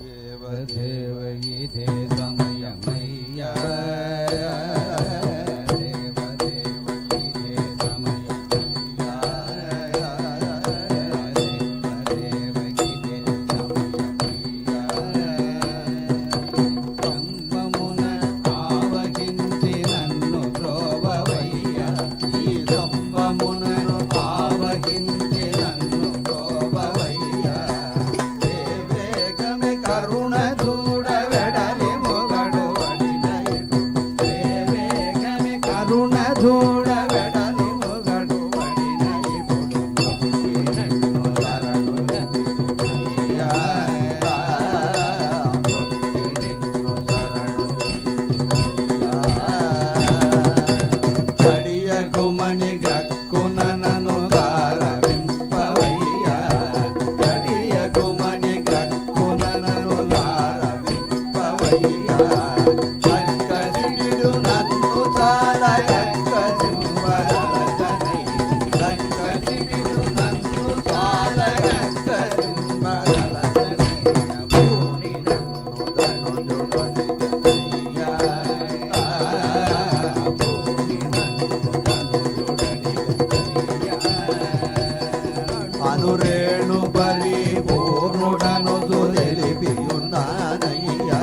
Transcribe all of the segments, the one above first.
దేవదేవయిదే సమయమయ్యా అనురేణు పరిపూర్ణుడను తెలిపియున్నానయ్యా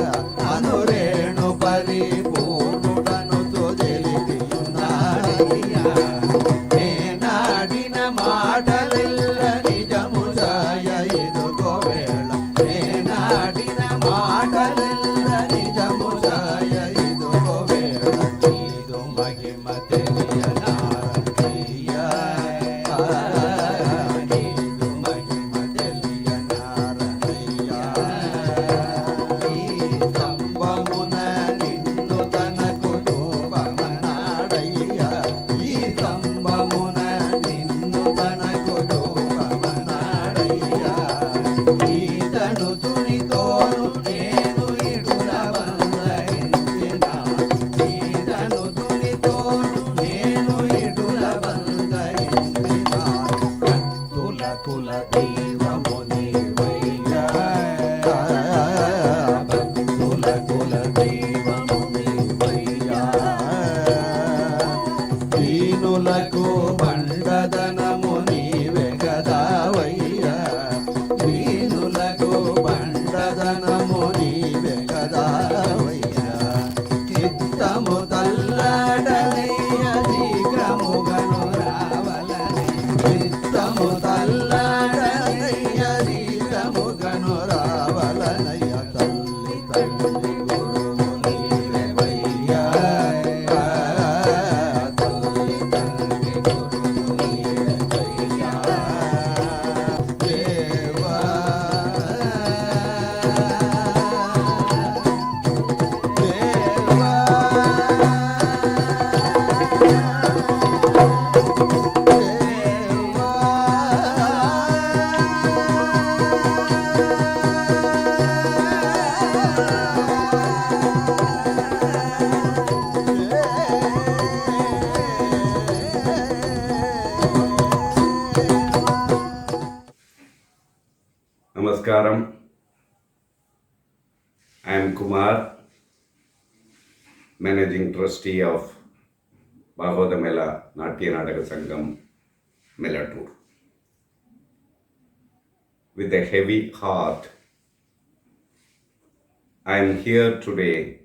అనురేణు పరిపూర్ణుడను తెలిపియున్నానయ్యా నేనాడిన మాటలెల్ల నిజము సాయ ఎదుగో వేళ నేనాడిన మాటలెల్ల నిజము సాయ ఎదుగో వేళ నీదు మహిమ తెలియనారయ్యా దీనులకు బండదనము నీవే గదావయ్యా దీనులకు బండదనము నీవే గదావయ్యా చిత్తము తల్లాడనయ్య శీఘ్రముగను రావలని చిత్తము తల్లాడనయ్య శీఘ్రముగను రావలనయ్య తల్లి తల్లి గురువు నీవెవయ్యా Namaskaram. I am Kumar, Managing Trustee of Bhagavata Mela Natya Nadaka Sangam, Melatur. With a heavy heart, I am here today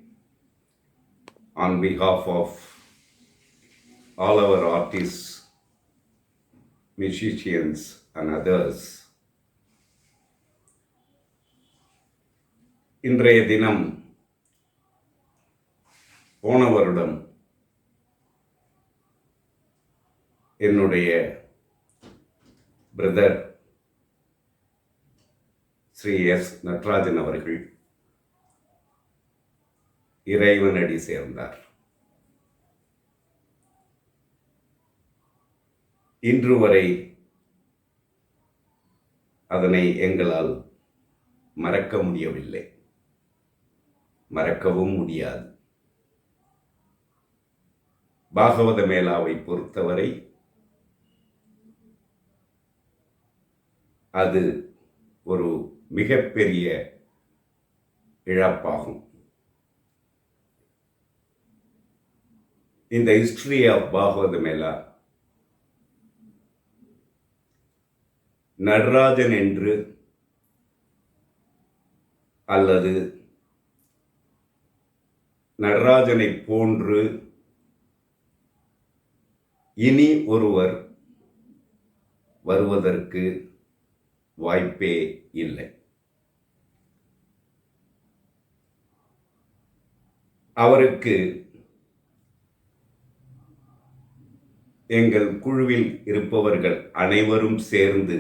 on behalf of all our artists, musicians and others. இன்றைய தினம் போன வருடம் என்னுடைய பிரதர் ஸ்ரீ எஸ் நட்ராஜன் அவர்கள் இறைவனடி சேர்ந்தார். இன்று வரை அதனை எங்களால் மறக்க முடியவில்லை, மறக்கவும் முடியாது. பாகவத மேளாவை பொறுத்தவரை அது ஒரு மிகப்பெரிய இழப்பாகும். இந்த ஹிஸ்டரி ஆஃப் பாகவத மேளா நடராஜன் என்று அல்லது நடராஜனை போன்று இனி ஒருவர் வருவதற்கு வாய்ப்பே இல்லை. அவருக்கு எங்கள் குழுவில் இருப்பவர்கள் அனைவரும் சேர்ந்து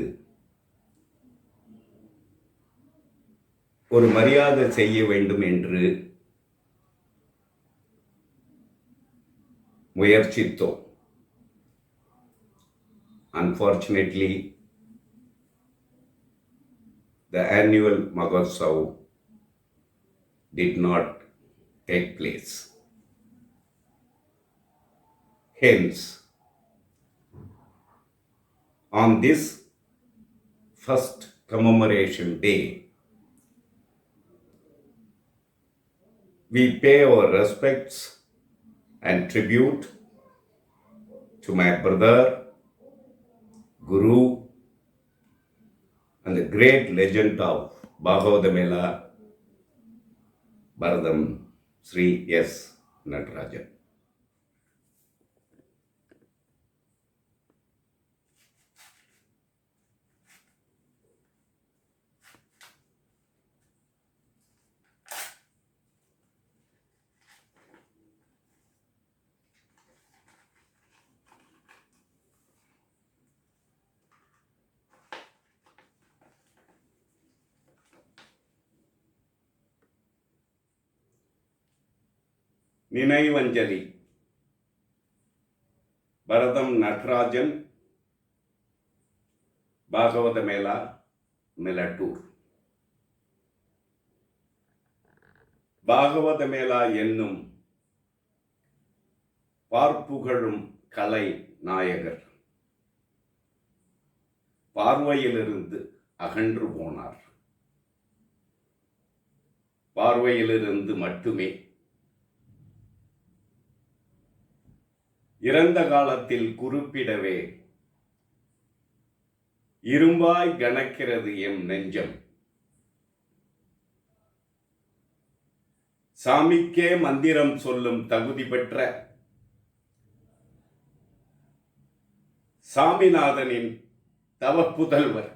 ஒரு மரியாதை செய்ய வேண்டும் என்று முயற்சித்தோம். Unfortunately, the annual Mahotsav did not take place. Hence, on this first commemoration day, we pay our respects and tribute to my brother, Guru, and the great legend of Bhagavata Mela, Bharadam Sri S. Natarajan. நினைவஞ்சலி. பரதம் நடராஜன், பாகவத மேளா, மெலட்டூர். பாகவத மேளா என்னும் பார்ப்புகழும் கலை நாயகர் பார்வையிலிருந்து அகன்று போனார். பார்வையிலிருந்து மட்டுமே. இறந்த காலத்தில் குறிப்பிடவே இரும்பாய் கணக்கிறது M நெஞ்சம். சாமிக்கே மந்திரம் சொல்லும் தகுதி பெற்ற சாமிநாதனின் தவப்புதல்வர்,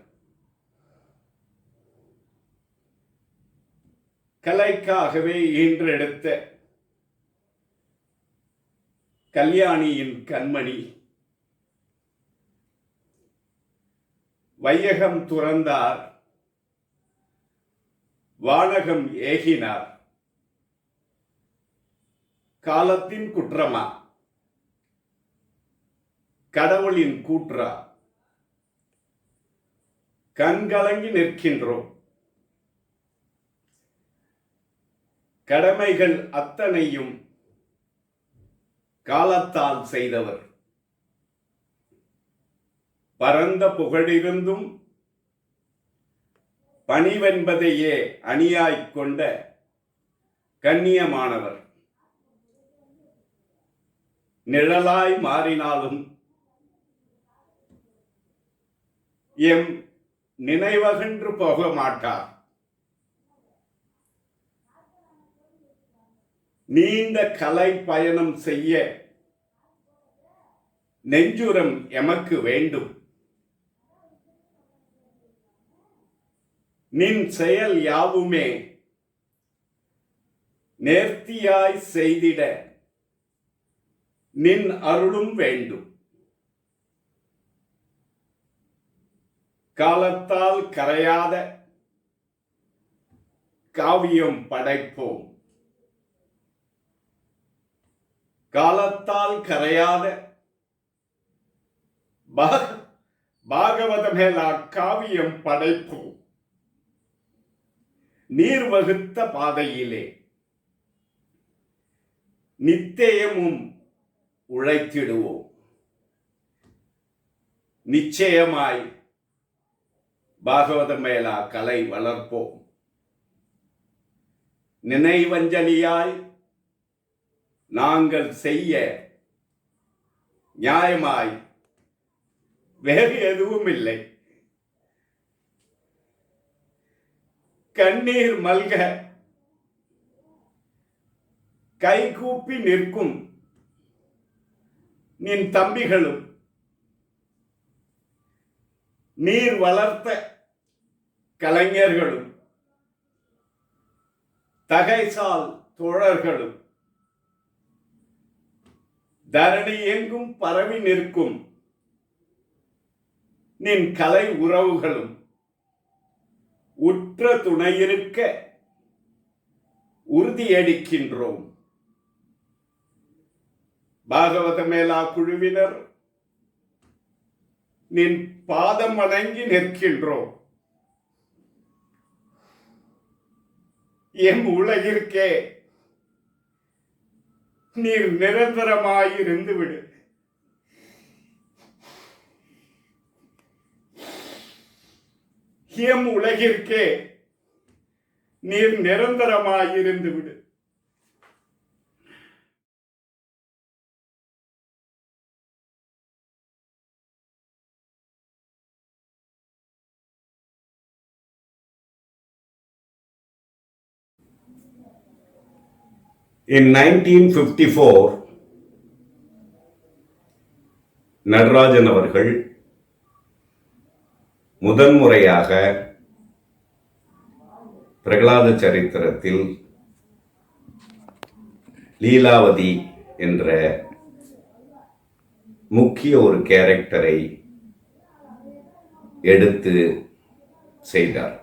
கலைக்காகவே ஈன்றெடுத்த கல்யாணியின் கண்மணி, வையகம் துறந்தார், வானகம் ஏகினார். காலத்தின் குற்றமா, கடவுளின் கூற்றா? கண்கலங்கி நிற்கின்றோம். கடமைகள் அத்தனையும் காலத்தால் செய்தவர். பரந்த புகழிருந்தும் பணிவென்பதையே அணியாய்க் கொண்ட கண்ணியமானவர். நிழலாய் மாறினாலும் எம் நினைவகன்று போக மாட்டார். நீண்ட கலை பயணம் செய்ய நெஞ்சுரம் எமக்கு வேண்டும். நின் செயல் யாவுமே நேர்த்தியாய் செய்திட நின் அருளும் வேண்டும். காலத்தால் கரையாத காவியம் படைப்போம். காலத்தால் கரையாத பாகவத மேளா காவியம் படைப்போம். நீர் வகுத்த பாதையிலே நித்தியமும் உழைத்திடுவோம். நிச்சயமாய் பாகவத மேளா கலை வளர்ப்போம். நினைவஞ்சலியாய் நாங்கள் செய்ய நியாயமாய் வேறு எதுவும் இல்லை. கண்ணீர் மல்க கைகூப்பி நிற்கும் நின் தம்பிகளும் நீர் வளர்த்த கலைஞர்களும் தகைசால் தோழர்களும் தரணி எங்கும் பரவி நிற்கும் நின் கலை உறவுகளும் உற்ற துணையிருக்க உறுதியளிக்கின்றோம். பாகவத மேலா குழுவினர் நின் பாதம் வணங்கி நிற்கின்றோம். எம் உலகிற்கே நீர் நிரந்தரமாயிருந்து விடு. எம் உலகிற்கே நீர் நிரந்தரமாயிருந்து விடு. In 1954, நடராஜன் அவர்கள் முதன்முறையாக பிரகலாத சரித்திரத்தில் லீலாவதி என்ற முக்கிய ஒரு கேரக்டரை எடுத்து செய்தார்.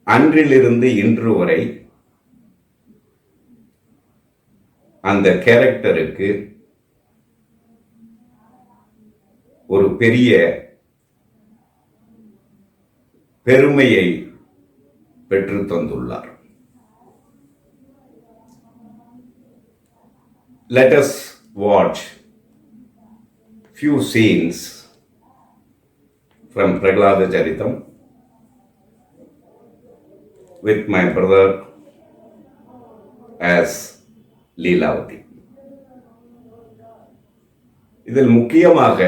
அன்றிலிருந்து இன்று வரை அந்த கேரக்டருக்கு ஒரு பெரிய பெருமையை பெற்று தந்துள்ளார். Let us watch few scenes from Prahlada Charitam with my brother as Leelavati. இதில் முக்கியமாக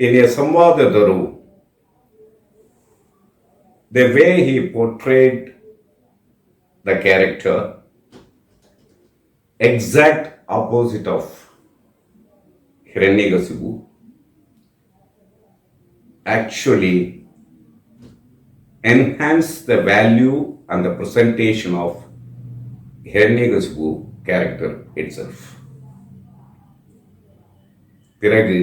in a Samvada Daru, the way he portrayed the character, exact opposite of Hiranyakasipu, actually enhance the value and the presentation of Hiranyakasipu character itself. பிறகு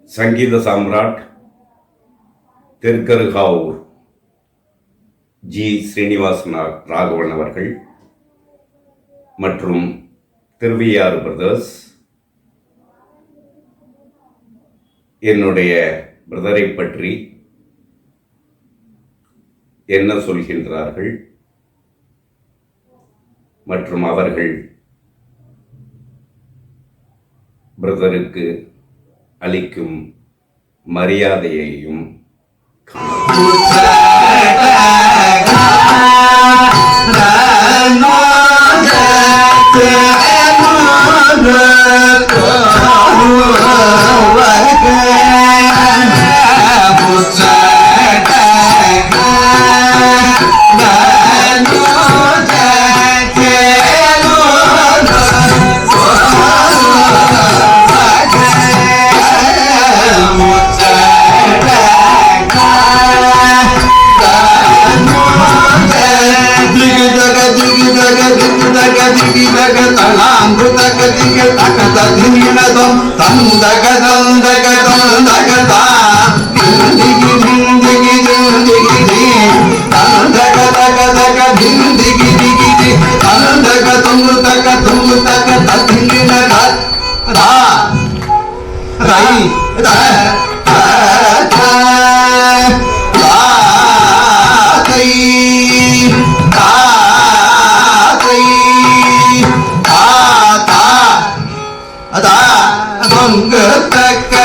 சங்கீத Samrat Thirukkarukavur G Srinivasan Raghavan அவர்கள் மற்றும் Thiruvaiyaru brothers என்னுடைய பிரதரை பற்றி என்ன சொல்கின்றார்கள் மற்றும் அவர்கள் பிரதருக்கு அளிக்கும் மரியாதையையும் தக்க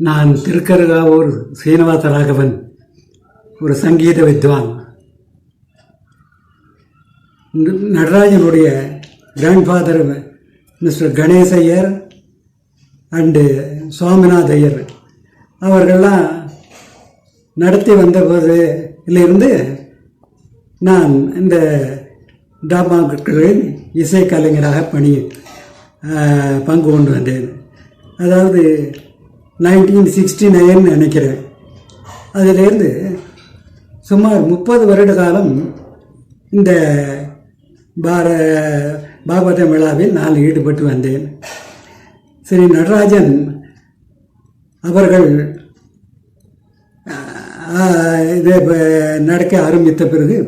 நான் திருக்கருகாவூர் சீனிவாச ராகவன், ஒரு சங்கீத வித்வான். நடராஜனுடைய grandfather mister Ganesh Iyer and Swaminatha Iyer அவர்கள்லாம் நடத்தி வந்த போதிலிருந்து நான் இந்த டிராமாக்களில் இசைக்கலைஞராக பங்கு கொண்டு வந்தேன். அதாவது 1969 நினைக்கிறேன். அதிலேருந்து சுமார் 30 வருட காலம் இந்த பாகவத விழாவில் நான் ஈடுபட்டு வந்தேன். ஸ்ரீ நடராஜன் அவர்கள் இதை நடக்க ஆரம்பித்த பிறகு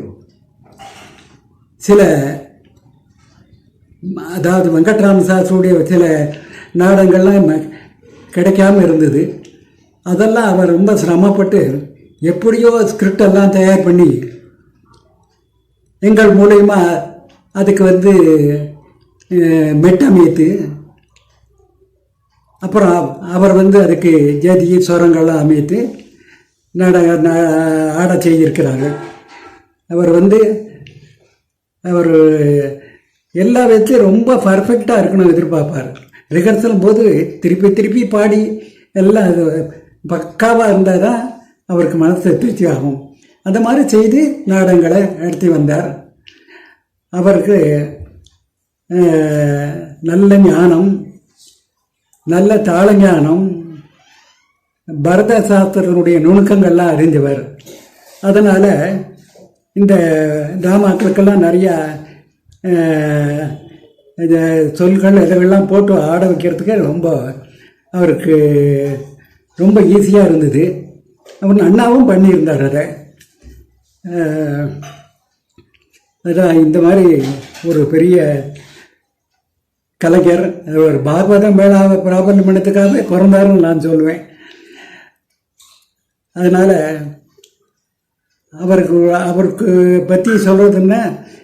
சில, அதாவது வெங்கட்ராம சாஸ்திரியுடைய சில நாடகங்கள்லாம் கிடைக்காம இருந்தது. அதெல்லாம் அவர் ரொம்ப சிரமப்பட்டு எப்படியோ ஸ்கிரிப்டெல்லாம் தயார் பண்ணி எங்கள் மூலயமா அதுக்கு வந்து மெட்டமைத்து அப்புறம் அவர் வந்து அதுக்கு ஜதி சுரங்கள்லாம் அமைத்து ஆட செய்திருக்கிறார்கள். அவர் எல்லா விதத்துலையும் ரொம்ப பர்ஃபெக்டாக இருக்கணும் எதிர்பார்ப்பார். ரிஹர்சல் போது திருப்பி திருப்பி பாடி எல்லாம் அது பக்காவாக இருந்தால் தான் அவருக்கு மனசு திருப்தி ஆகும். அந்த மாதிரி செய்து நாடகங்களை நடத்தி வந்தார். அவருக்கு நல்ல ஞானம், நல்ல தாளஞானம், பரத சாஸ்திரத்தினுடைய நுணுக்கங்கள்லாம் அறிந்தவர். அதனால் இந்த டிராமாக்களுக்கெல்லாம் நிறையா சொல்கள் இதெல்லாம் போட்டு ஆட வைக்கிறதுக்கு அவருக்கு ரொம்ப ஈஸியாக இருந்தது. அவர் அண்ணாவும் பண்ணியிருந்தார் அதை. அதான் இந்த மாதிரி ஒரு பெரிய கலைஞர். ஒரு பாகவதம் மேலாவை பிராபல்யம் பண்ணதுக்காகவே பிறந்தாருன்னு நான் சொல்லுவேன். அதனால் அவருக்கு பற்றி சொல்கிறதுன்னா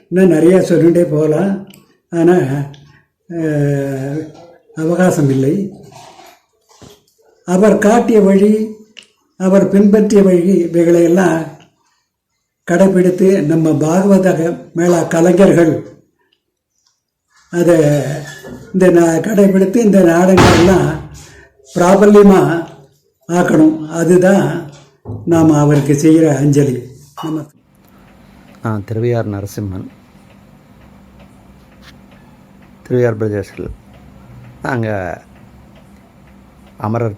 இன்னும் நிறையா சொல்லிகிட்டே போகலாம். ஆனால் அவகாசம் இல்லை. அவர் காட்டிய வழி, அவர் பின்பற்றிய வழி இவைகளையெல்லாம் கடைப்பிடித்து நம்ம பாகவத மேளா கலைஞர்கள் அதை கடைப்பிடித்து இந்த நாடகங்கள்லாம் பிராபல்யமாக ஆக்கணும். அதுதான் நாம் அவருக்கு செய்கிற அஞ்சலி. நான் திருவையார் நரசிம்மன், திருவையார் பிரதேசத்தில் நாங்கள் அமரர்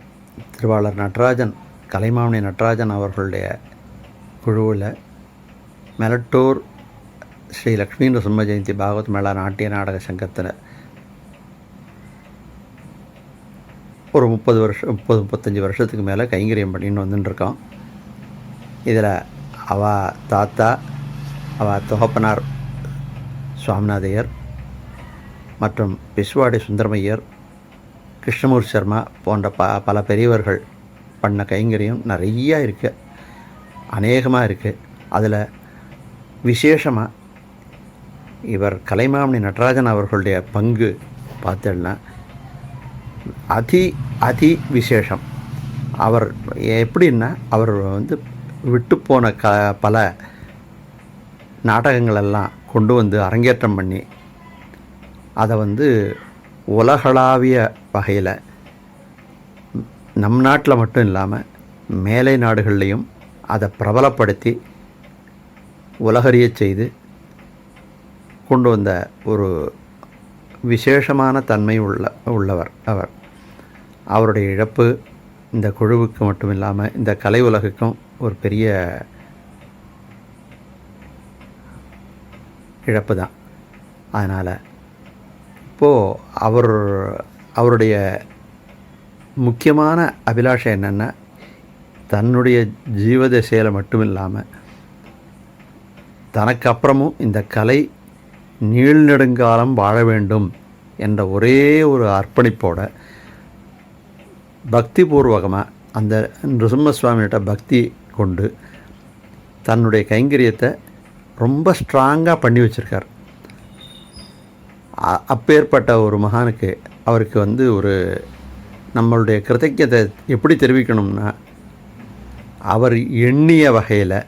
திருவாளர் நடராஜன், கலைமாமணி நடராஜன் அவர்களுடைய குழுவில் மெலட்டூர் ஸ்ரீ லக்ஷ்மி நரசிம்ம ஜெயந்தி பாகவத் மேளா நாட்டிய நாடக சங்கத்தில் ஒரு 30-35 வருஷத்துக்கு மேலே கைங்கரியம் பண்ணின்னு வந்துட்டுருக்கோம். இதில் தாத்தா, தொகப்பனார் சுவாமிநாதையர் மற்றும் பிஸ்வாடி சுந்தரமையர், கிருஷ்ணமூர்த்தி சர்மா போன்ற பல பெரியவர்கள் பண்ண கைங்கரியம் நிறையா இருக்குது, அநேகமாக இருக்குது. அதில் விசேஷமாக இவர் கலைமாமணி நடராஜன் அவர்களுடைய பங்கு பார்த்தோன்னா அதி விசேஷம். அவர் எப்படின்னா, அவர் வந்து விட்டுப்போன பல நாடகங்களெல்லாம் கொண்டு வந்து அரங்கேற்றம் பண்ணி அதை வந்து உலகளாவிய வகையில் நம் நாட்டில் மட்டும் இல்லாமல் மேலை நாடுகள்லேயும் அதை பிரபலப்படுத்தி உலகறிய செய்து கொண்டு வந்த ஒரு விசேஷமான தன்மை உள்ளவர் அவர். அவருடைய இழப்பு இந்த குழுவுக்கு மட்டும் இல்லாமல் இந்த கலை உலகுக்கும் ஒரு பெரிய இழப்பு தான். அதனால் இப்போது அவருடைய முக்கியமான அபிலாஷை என்னென்னா, தன்னுடைய ஜீவதசையில் மட்டும் இல்லாமல் தனக்கு அப்புறமும் இந்த கலை நீள்நெடுங்காலம் வாழ வேண்டும் என்ற ஒரே ஒரு அர்ப்பணிப்போட பக்திபூர்வகமாக அந்த நிருசிம்மசுவாமிகிட்ட பக்தி கொண்டு தன்னுடைய கைங்கரியத்தை ரொம்ப ஸ்ட்ராங்காக பண்ணி வச்சுருக்கார். அப்பேற்பட்ட ஒரு மகானுக்கு அவருக்கு வந்து ஒரு நம்மளுடைய கிருத்தஜ்ஞத்தை எப்படி தெரிவிக்கணும்னா, அவர் எண்ணிய வகையில்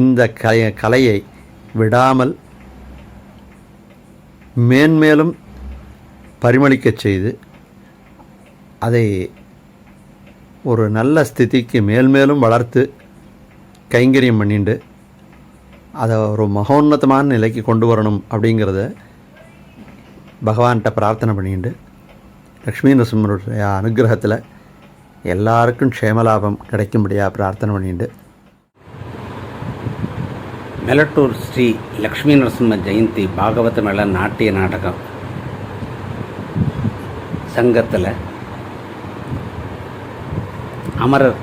இந்த கலையை விடாமல் மேன்மேலும் பரிமளிக்கச் செய்து அதை ஒரு நல்ல ஸ்திதிக்கு மேல்மேலும் வளர்த்து கைங்கரியம் பண்ணிண்டு அதை ஒரு மகோன்னதமான நிலைக்கு கொண்டு வரணும் அப்படிங்கிறத பகவான்கிட்ட பிரார்த்தனை பண்ணிண்டு லக்ஷ்மி நரசிம்மருடைய அனுகிரகத்தில் எல்லாருக்கும் க்ஷேமலாபம் கிடைக்கும்படியாக பிரார்த்தனை பண்ணிண்டு மெலட்டூர் ஸ்ரீ லக்ஷ்மி நரசிம்ம ஜெயந்தி பாகவத மேளா நாட்டிய நாடகம் சங்கத்தில் அமரர்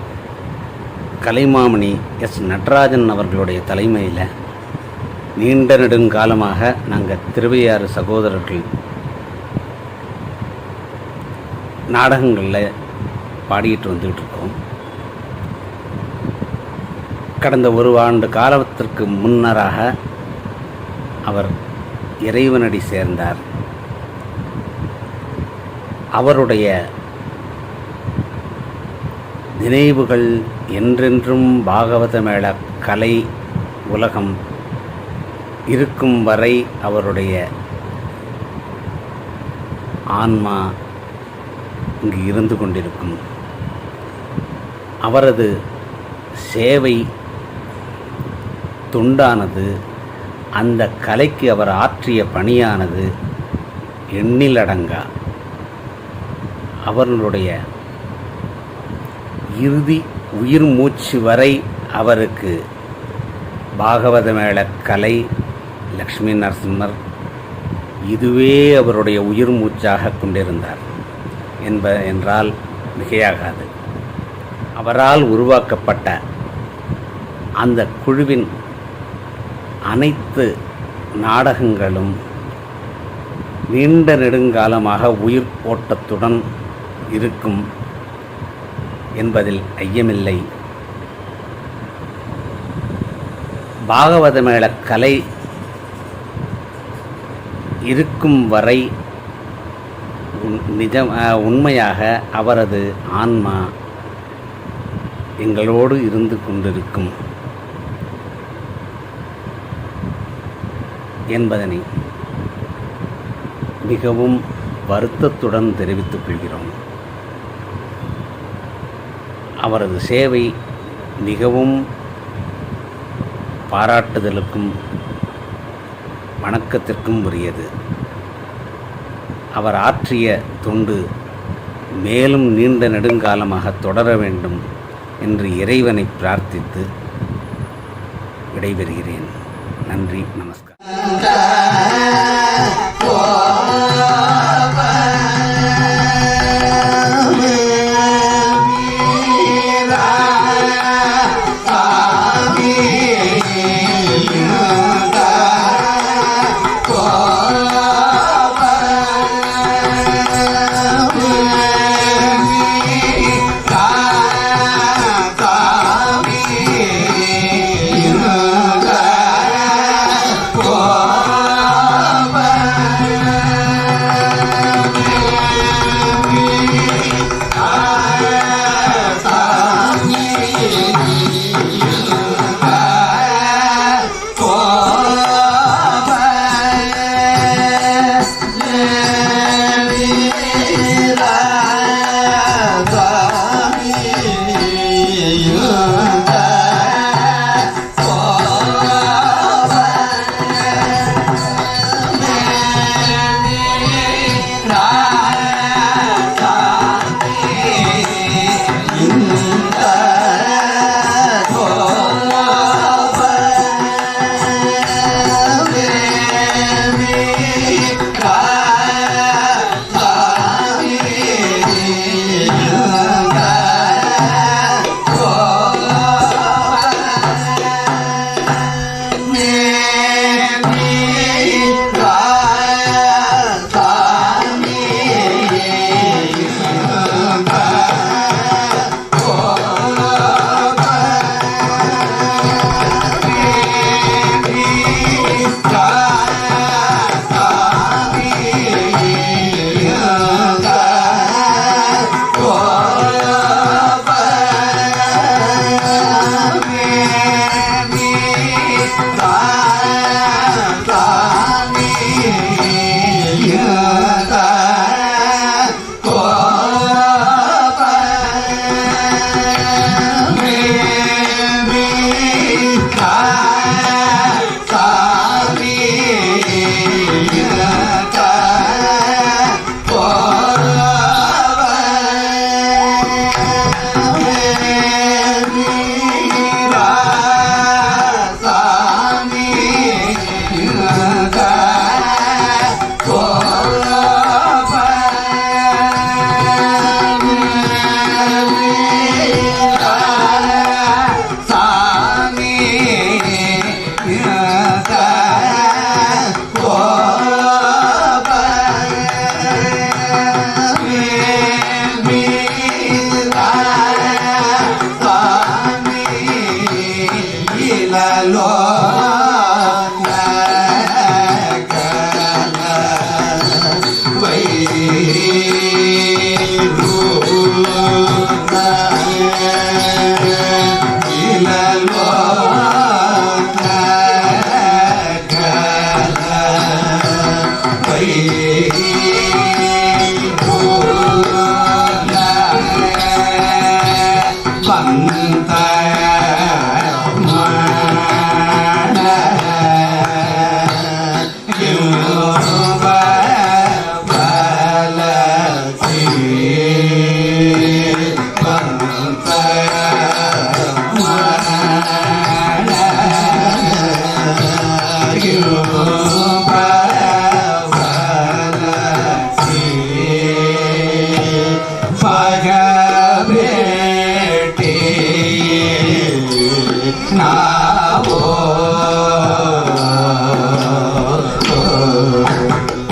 கலைமாமணி எஸ் நடராஜன் அவர்களுடைய தலைமையில் நீண்ட நெடுங்காலமாக நாங்கள் திருவையாறு சகோதரர்கள் நாடகங்களில் பாடிட்டு வந்துக்கிட்டு இருக்கோம். கடந்த ஒரு ஆண்டு காலத்திற்கு முன்னராக அவர் இறைவனடி சேர்ந்தார். அவருடைய நினைவுகள் என்றென்றும் பாகவத மேள கலை உலகம் இருக்கும் வரை அவருடைய ஆன்மா இங்கு இருந்து கொண்டிருக்கும். அவரது சேவை தொண்டானது, அந்த கலைக்கு அவர் ஆற்றிய பணியானது எண்ணிலடங்கா. அவர்களுடைய இறுதி உயிர் மூச்சு வரை அவருக்கு பாகவத மேள கலை, லக்ஷ்மி நரசிம்மர் இதுவே அவருடைய உயிர் மூச்சாக கொண்டிருந்தார் என்றால் மிகையாகாது. அவரால் உருவாக்கப்பட்ட அந்த குழுவின் அனைத்து நாடகங்களும் நீண்ட நெடுங்காலமாக உயிர் ஓட்டத்துடன் இருக்கும் என்பதில் ஐயமில்லை. பாகவத மேள கலை இருக்கும் வரை உண்மையாக அவரது ஆன்மா எங்களோடு இருந்து கொண்டிருக்கும் என்பதனை மிகவும் வருத்தத்துடன் தெரிவித்துக் கொள்கிறோம். அவரது சேவை மிகவும் பாராட்டுதலுக்கும் வணக்கத்திற்கும் உரியது. அவர் ஆற்றிய தொண்டு மேலும் நீண்ட நெடுங்காலமாக தொடர வேண்டும் என்று இறைவனை பிரார்த்தித்து விடைபெறுகிறேன். நன்றி, நமஸ்காரம்.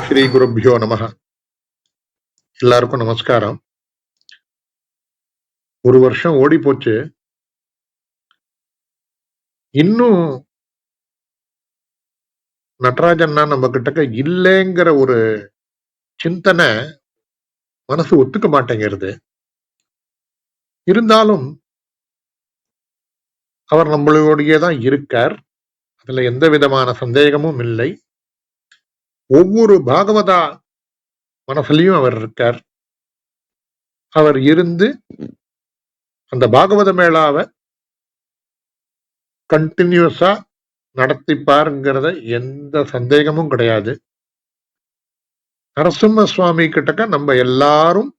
ஸ்ரீ குருப்பியோ நமஹ. எல்லாருக்கும் நமஸ்காரம். ஒரு வருஷம் ஓடி போச்சு. இன்னும் நடராஜன்னா நம்ம கிட்டக்க இல்லைங்கிற ஒரு சிந்தனை மனசு ஒத்துக்க மாட்டேங்கிறது. இருந்தாலும் அவர் நம்மளோடையே தான் இருக்கார். அதுல எந்த விதமான சந்தேகமும் இல்லை. ஒவ்வொரு பாகவதா மனசுலயும் அவர் இருக்கார். அவர் இருந்து அந்த பாகவத மேளாவை கண்டினியூஸா நடத்திப்பாருங்கிறத எந்த சந்தேகமும் கிடையாது. நரசிம்ம சுவாமி கிட்டக்க நம்ம எல்லாரும்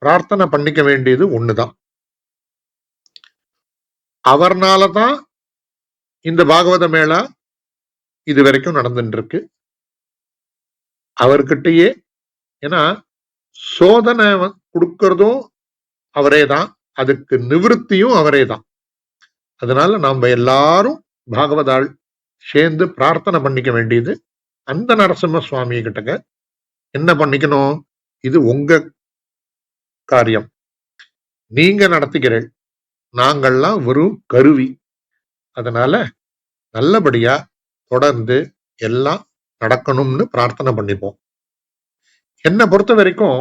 பிரார்த்தனை பண்ணிக்க வேண்டியது ஒண்ணுதான். அவர்னாலதான் இந்த பாகவத மேளா இது வரைக்கும் நடந்துட்டு இருக்கு. அவர்கிட்டயே, ஏன்னா சோதனை கொடுக்கறதும் அவரே தான், அதுக்கு நிவிருத்தியும் அவரே தான். அதனால நாம எல்லாரும் பாகவதாள் சேர்ந்து பிரார்த்தனை பண்ணிக்க வேண்டியது அந்த நரசிம்ம சுவாமி கிட்டக்க. என்ன பண்ணிக்கணும்? இது உங்க காரியம், நீங்க நடத்திக்கிறீர்கள், நாங்கள்லாம் வெறும் கருவி. அதனால நல்லபடியா தொடர்ந்து எல்லாம் நடக்கணும்னு பிரார்த்தனை பண்ணிப்போம். என்னை பொறுத்த வரைக்கும்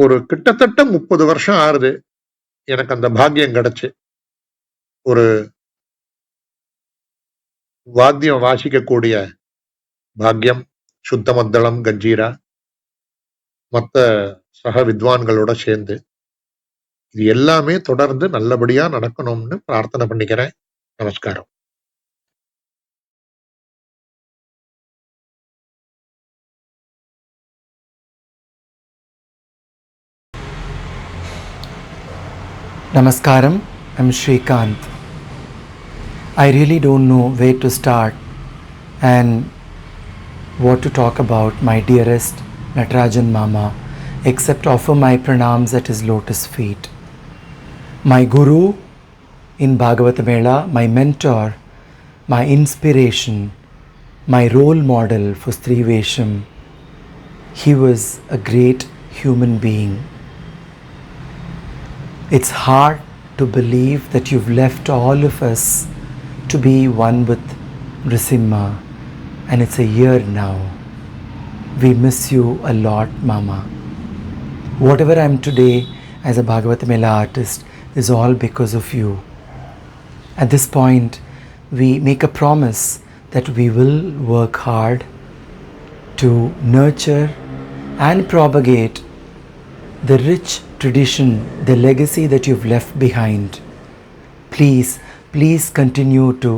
ஒரு கிட்டத்தட்ட 30 வருஷம் ஆறுது எனக்கு அந்த பாக்கியம் கிடைச்சு. ஒரு வாத்தியம் வாசிக்கக்கூடிய பாக்கியம், சுத்த மத்தளம், கஞ்சீரா, மற்ற சக வித்வான்களோட சேர்ந்து இது எல்லாமே தொடர்ந்து நல்லபடியா நடக்கணும்னு பிரார்த்தனை பண்ணிக்கிறேன். நமஸ்காரம். Namaskaram, I'm Shrikant. I really don't know where to start and what to talk about my dearest Natarajan Mama except offer my pranams at his lotus feet. My guru in Bhagavata Mela, my mentor, my inspiration, my role model for Stri Vesham. He was a great human being. It's hard to believe that you've left all of us to be one with Nrisimha, and it's a year now. We miss you a lot, Mama. Whatever I am today as a Bhagavata Mela artist is all because of you. At this point, we make a promise that we will work hard to nurture and propagate the rich tradition, the legacy that you've left behind. Please continue to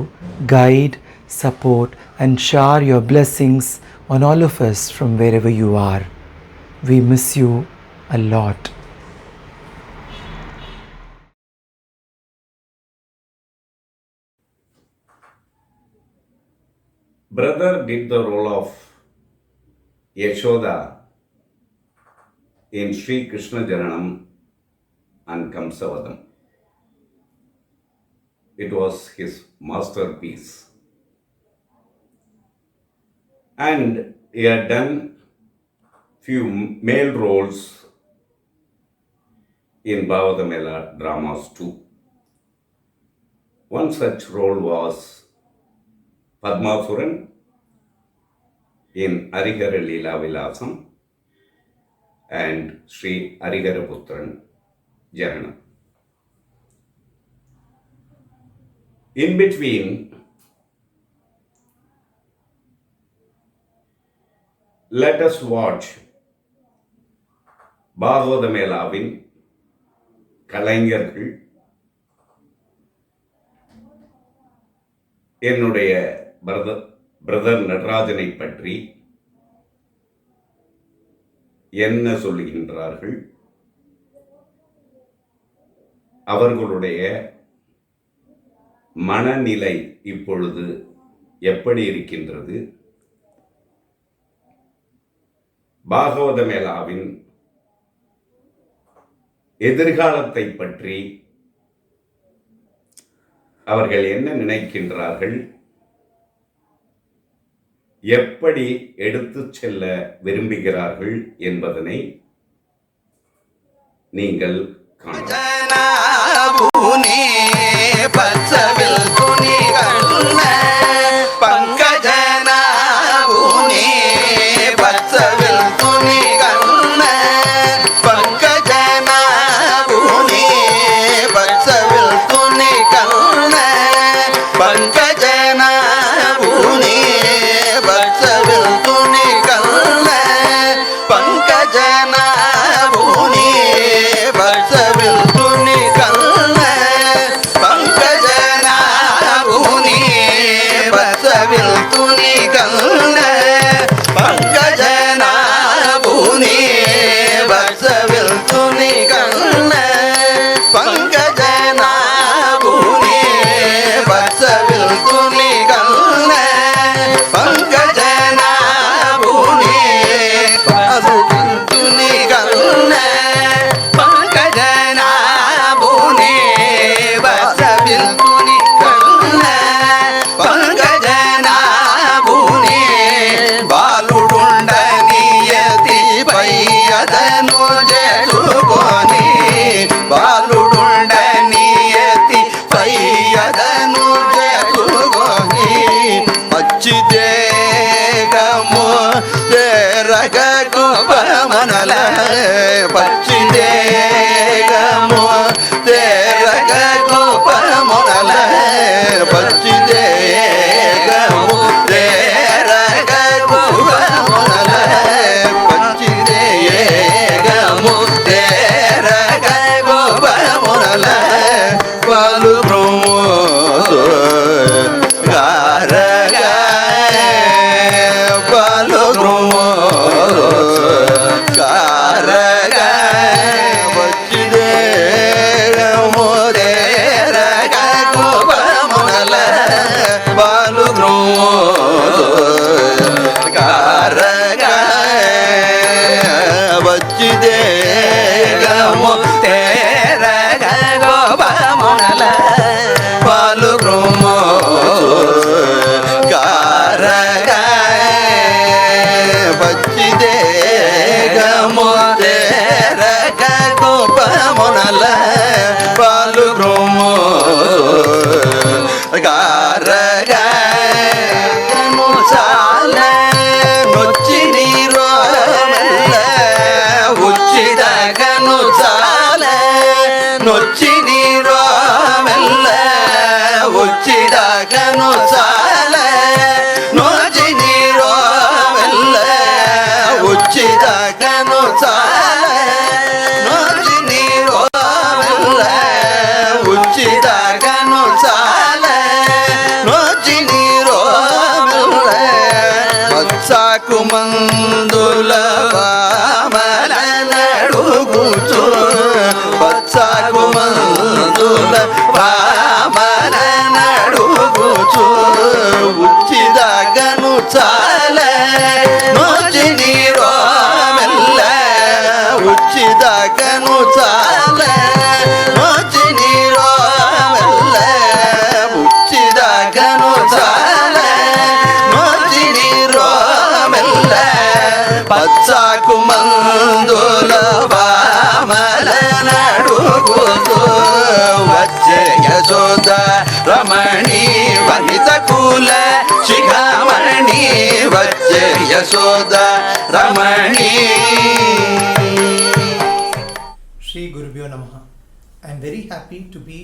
guide, support and shower your blessings on all of us from wherever you are. We miss you a lot. Brother did the role of Yashoda in Sri Krishna Jaranam and Kamsavadam. It was his masterpiece. And he had done few male roles in Bhagavata Mela dramas too. One such role was Padmasuran in Harihara Leela Vilasam and Sri Hariharaputran Jaranam. In between, let us watch பாகவத மேளாவின் கலைஞர்கள் என்னுடைய brother நடராஜனை பற்றி என்ன சொல்லுகின்றார்கள், அவர்களுடைய மனநிலை இப்பொழுது எப்படி இருக்கின்றது, பாகவத மேளாவின் எதிர்காலத்தை பற்றி அவர்கள் என்ன நினைக்கின்றார்கள், எப்படி எடுத்துச் செல்ல விரும்புகிறார்கள் என்பதனை நீங்கள் காணலாம். మందుల వామల నడుగుచు బత్సాకు మందుల వామల నడుగుచు ఉచ్చిదగను చాల నోచి నీరో మెల్ల ఉచ్చిదగను చాల నోచి నీరో మెల్ల ఉచ్చిదగను చాల నోచి నీరో మెల్ల పచ్చాకు మందుల వామల నడుగుతూ వచ్చే యశోద రమణి వనిత కుల శిఖామణి వచ్చే యశోద రమణి. Shri Gurubhyo Namaha. I am very happy to be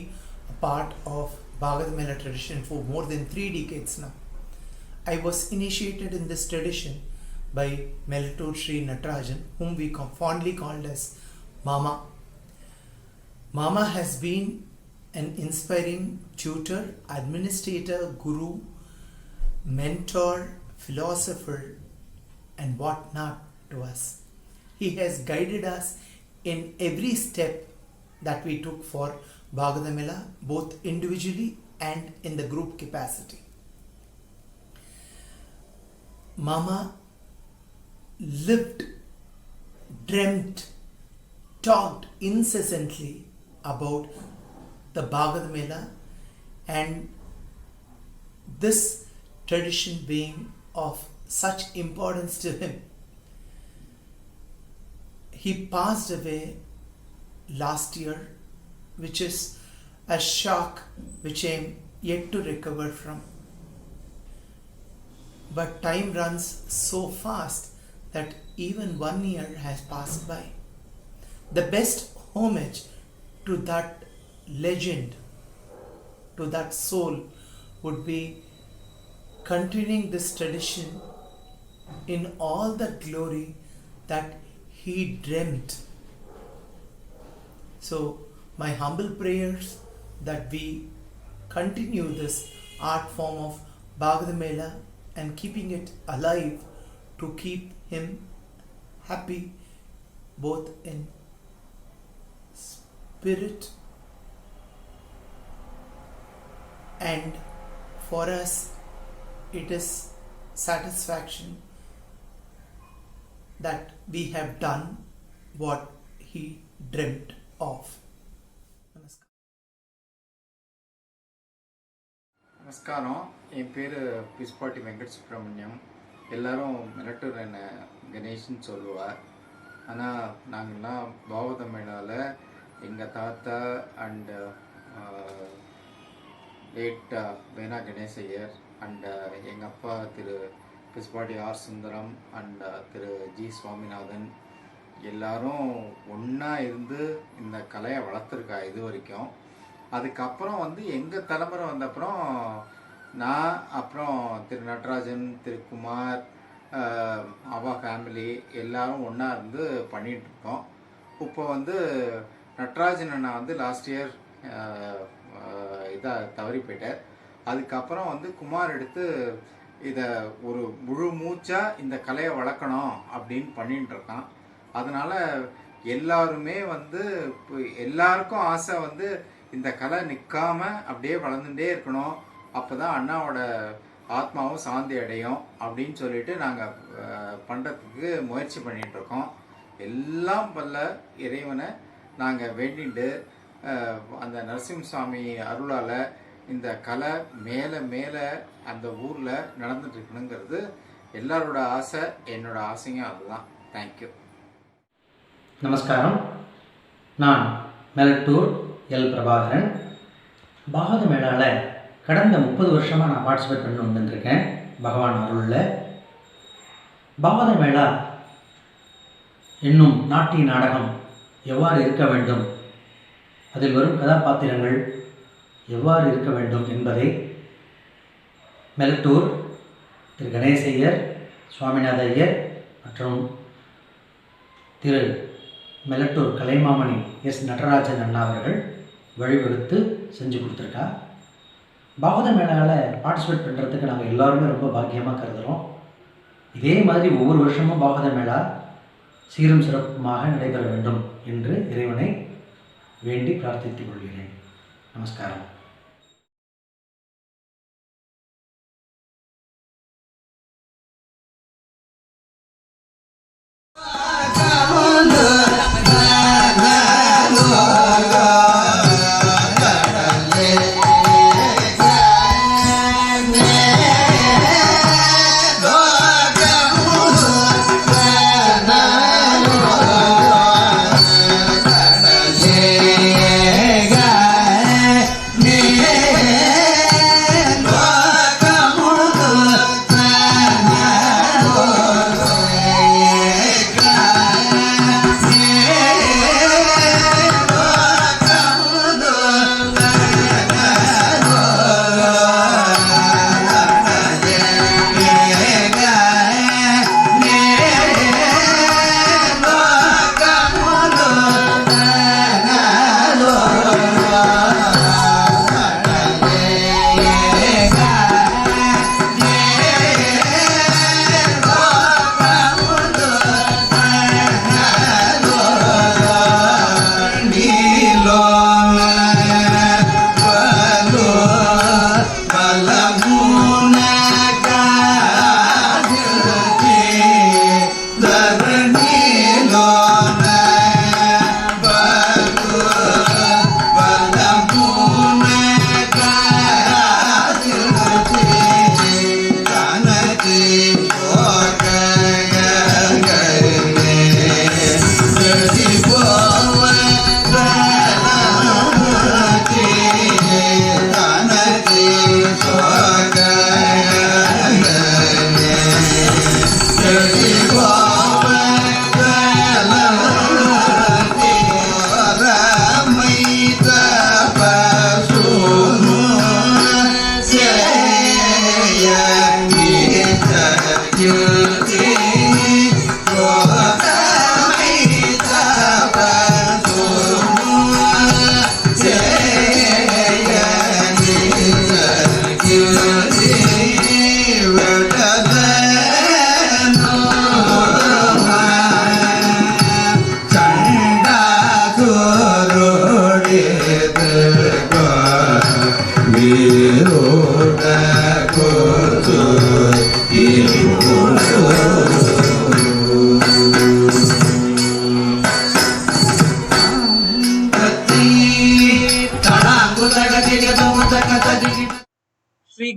a part of Bhagavad Mela tradition for more than 3 decades now. I was initiated in this tradition by Melatur Sri Natarajan, whom we fondly called as Mama. Mama has been an inspiring tutor, administrator, guru, mentor, philosopher, and whatnot to us. He has guided us in every step that we took for Bhagavata, both individually and in the group capacity. Mama lived, dreamt, talked incessantly about the Bhagavata and this tradition being of such importance to him. He passed away last year, which is a shock which I am yet to recover from. But time runs so fast that even 1 year has passed by. The best homage to that legend, to that soul, would be continuing this tradition in all the glory that he dreamt. So, my humble prayers that we continue this art form of Bhagavata and keeping it alive to keep him happy both in spirit and for us it is satisfaction that we have done what he dreamt of. Namaskar. நமஸ்காரம். என் பேர் பிஸ்பாட்டி வெங்கட் சுப்ரமணியம். எல்லாரும் மெலட்டூர் என்ன கணேஷ்னு சொல்லுவார். ஆனால் நாங்கள்லாம் பாகவத மேளாவில் எங்கள் தாத்தா and late வேணா கணேசையர் அண்ட் எங்கள் அப்பா திரு பிஸ்பாட்டி R Sundaram and Thiru G Swaminathan எல்லாரும் ஒன்றா இருந்து இந்த கலையை வளர்த்துருக்கா இது வரைக்கும். அதுக்கப்புறம் எங்கள் தலைமுறை வந்தப்புறம் நான் அப்புறம் திரு நடராஜன், திரு குமார், அவா ஃபேமிலி எல்லாரும் ஒன்றா இருந்து பண்ணிகிட்ருக்கோம். இப்போ நடராஜன் அண்ணா லாஸ்ட் இயர் இதாக தவறி போயிட்டார். அதுக்கப்புறம் குமார் எடுத்து இதை ஒரு முழு மூச்சாக இந்த கலையை வளர்க்கணும் அப்படின்னு பண்ணிட்டு இருக்கான். அதனால் எல்லாருமே இப்போ எல்லாருக்கும் ஆசை இந்த கலை நிற்காம அப்படியே வளர்ந்துட்டே இருக்கணும், அப்போ தான் அண்ணாவோட ஆத்மாவும் சாந்தி அடையும் அப்படின்னு சொல்லிட்டு நாங்கள் பண்ணுறதுக்கு முயற்சி பண்ணிகிட்ருக்கோம். எல்லாம் வல்ல இறைவனை நாங்கள் வேண்டிட்டு அந்த நரசிம்மசாமி அருளால் இந்த கலை மேலே மேலே அந்த ஊரில் நடந்துட்டு இருக்கணுங்கிறது எல்லாரோட ஆசை, என்னோட ஆசையும் அதுதான். தேங்க்யூ. நமஸ்காரம். நான் மெலட்டூர் எல் பிரபாகரன். பாகவத மேளாவில் கடந்த 30 வருஷமாக நான் பார்ட்டிசிபேட் பண்ணி வந்துட்டுருக்கேன் பகவான் அருளில். பாகவத மேளா என்னும் நாட்டிய நாடகம் எவ்வாறு இருக்க வேண்டும், அதில் வரும் கதாபாத்திரங்கள் எவ்வாறு இருக்க வேண்டும் என்பதை மெலட்டூர் திரு கணேசையர், சுவாமிநாத ஐயர் மற்றும் திரு மெலட்டூர் கலைமாமணி எஸ் நடராஜன் அண்ணா அவர்கள் வழிவகுத்து செஞ்சு கொடுத்துருக்கா. பாகவத மேளாவில் பார்ட்டிசிபேட் பண்ணுறதுக்கு நாங்கள் எல்லாருமே ரொம்ப பாக்கியமாக கருதுகிறோம். இதே மாதிரி ஒவ்வொரு வருஷமும் பாகவத மேளா சீரும் சிறப்புமாக நடைபெற வேண்டும் என்று இறைவனை வேண்டி பிரார்த்தித்துக் கொள்கிறேன். நமஸ்காரம். Yeah.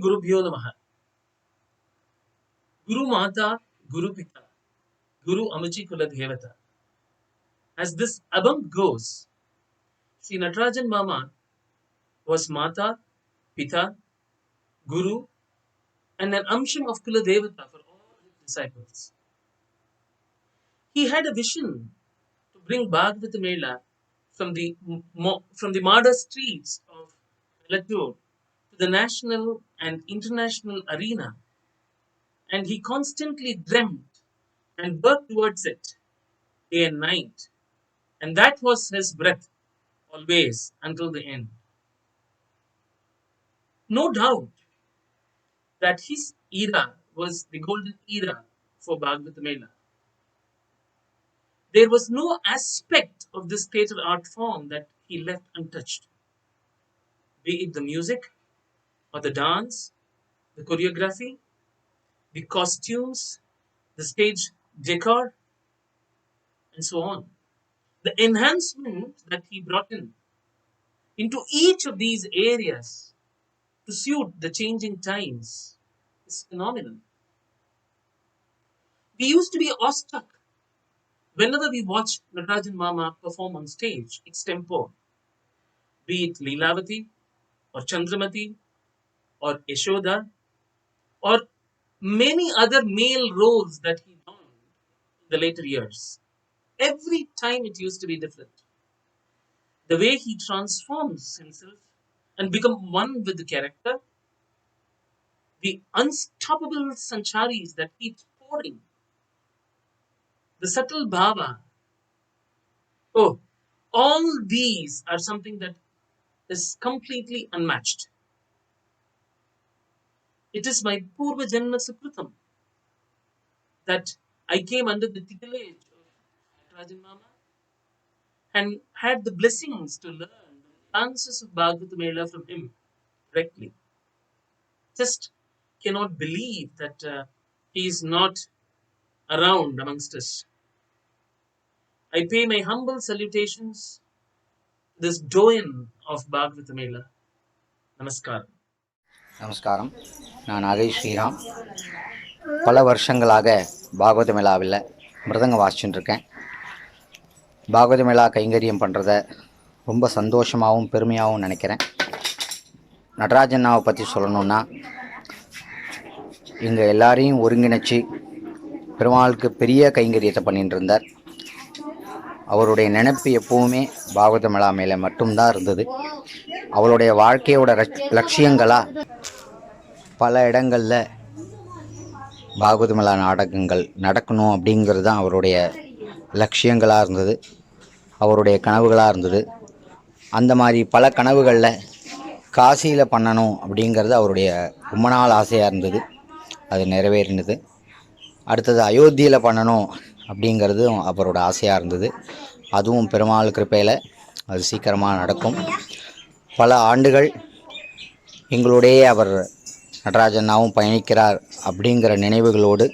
Gurubhyo Namaha. Guru Mata, Guru Pita, Guru Amuchi Kula Devata. As this above goes, Sri Natarajan Mama was Mata, Pita, Guru, and an amsham of Kula Devata for all his disciples. He had a vision to bring Bhagavata Mela from the modest streets of Latur to the national and international arena, and he constantly dreamt and worked towards it day and night, and that was his breath always until the end. No doubt that his era was the golden era for Bhagavata Mela. There was no aspect of this theatre art form that he left untouched, be it the music or the dance, the choreography, the costumes, the stage decor, and so on. The enhancement that he brought into each of these areas to suit the changing times is phenomenal. We used to be awestruck whenever we watched Natarajan Mama perform on stage extempore, be it Leelavati or Chandramati or Yashoda or many other male roles that he donned in the later years. Every time it used to be different. The way he transforms himself and become one with the character, the unstoppable sancharis that keeps pouring, the subtle bhava. Oh, all these are something that is completely unmatched. It is my Purva Janma Sukritam that I came under the tutelage of Rajan Mama and had the blessings to learn the dances of Bhagavata Mela from him directly. Just cannot believe that he is not around amongst us. I pay my humble salutations to this doyen of Bhagavata Mela. Namaskaram. நமஸ்காரம். நான் அகை ஸ்ரீராம். பல வருஷங்களாக பாகவத மேளாவில் மிருதங்க வாசிச்சுட்டு இருக்கேன். பாகவத மேளா கைங்கரியம் பண்ணுறத ரொம்ப சந்தோஷமாகவும் பெருமையாகவும் நினைக்கிறேன். நடராஜண்ணாவை பற்றி சொல்லணுன்னா, இங்கே எல்லாரையும் ஒருங்கிணைச்சி பெருமாளுக்கு பெரிய கைங்கரியத்தை பண்ணிட்டு இருந்தார். அவருடைய நினைப்பு எப்போவுமே பாகவத மேளா மேலே மட்டும்தான் இருந்தது. அவருடைய வாழ்க்கையோட லட்சியங்களாக பல இடங்களில் பாகவத மேளா நாடகங்கள் நடக்கணும் அப்படிங்கிறது தான் அவருடைய லட்சியங்களாக இருந்தது, அவருடைய கனவுகளாக இருந்தது. அந்த மாதிரி பல கனவுகளில் காசியில் பண்ணணும் அப்படிங்கிறது அவருடைய ரொம்ப நாள் ஆசையாக இருந்தது. அது நிறைவேறினது. அடுத்தது அயோத்தியில் பண்ணணும் அப்படிங்கிறதும் அவரோட ஆசையாக இருந்தது. அதுவும் பெருமாள் கிருப்பையில் அது சீக்கிரமாக நடக்கும். பல ஆண்டுகள் எங்களுடைய அவர் நடராஜண்ணாவும் பயணிக்கிறார் அப்படிங்கிற நினைவுகளோடு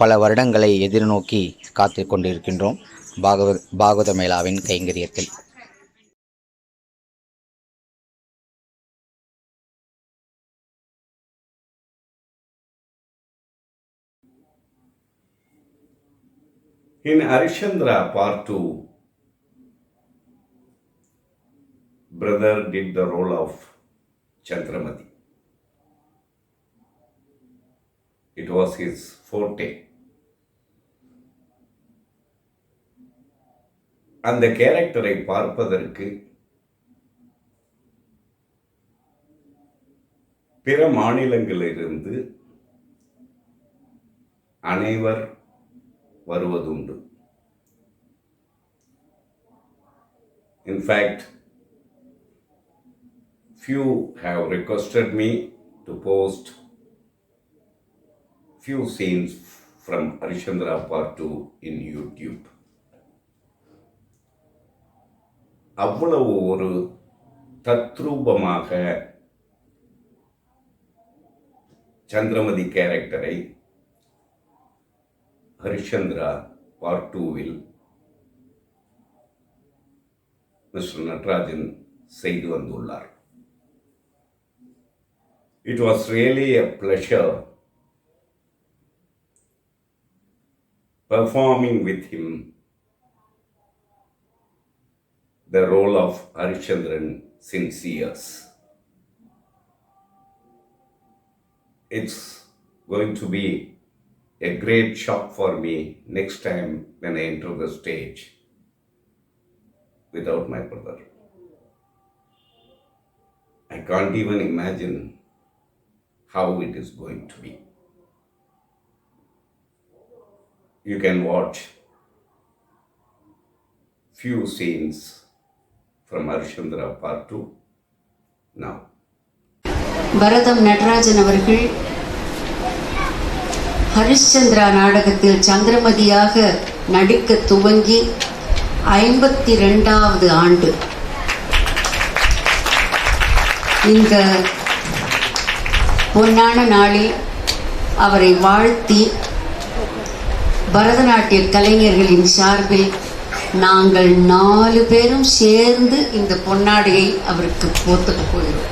பல வருடங்களை எதிர்நோக்கி காத்து கொண்டிருக்கின்றோம் பாகவத மேளாவின் கைங்கரியத்தில். In Harishandra Part 2, brother did the role of Chandramati. It was his forte. அந்த கேரக்டரை பார்ப்பதற்கு பிற மாநிலங்களிலிருந்து அனைவர் வருவதுண்டு. In fact, few have requested me to post few scenes from Harishandra Part 2 in YouTube. அவ்வளவு ஒரு தத்ரூபமாக சந்திரமதி கேரக்டரை ஹரிச்சந்திரா பார்ட் 2வில் மிஸ்டர் நடராஜன் செய்து வந்துள்ளார். It was really a pleasure performing with him the role of Harishchandran since years. It's going to be a great shock for me next time when I enter the stage without my brother. I can't even imagine how it is going to be. You can watch few scenes from Harishchandra Part 2 now. பரதம் நடராஜன் அவர்கள் ஹரிಶ್ಚಂದ್ರ நாடகத்தில் சந்திரமதியாக நடிக்க துவங்கி 52வது ஆண்டு. இந்த பொன்னான நாளில் அவரை வாழ்த்தி பரதநாட்டிய கலைஞர்களின் சார்பில் நாங்கள் 4 பேரும் சேர்ந்து இந்த பொன்னாடையை அவருக்கு போர்த்துக்க போகிறோம்.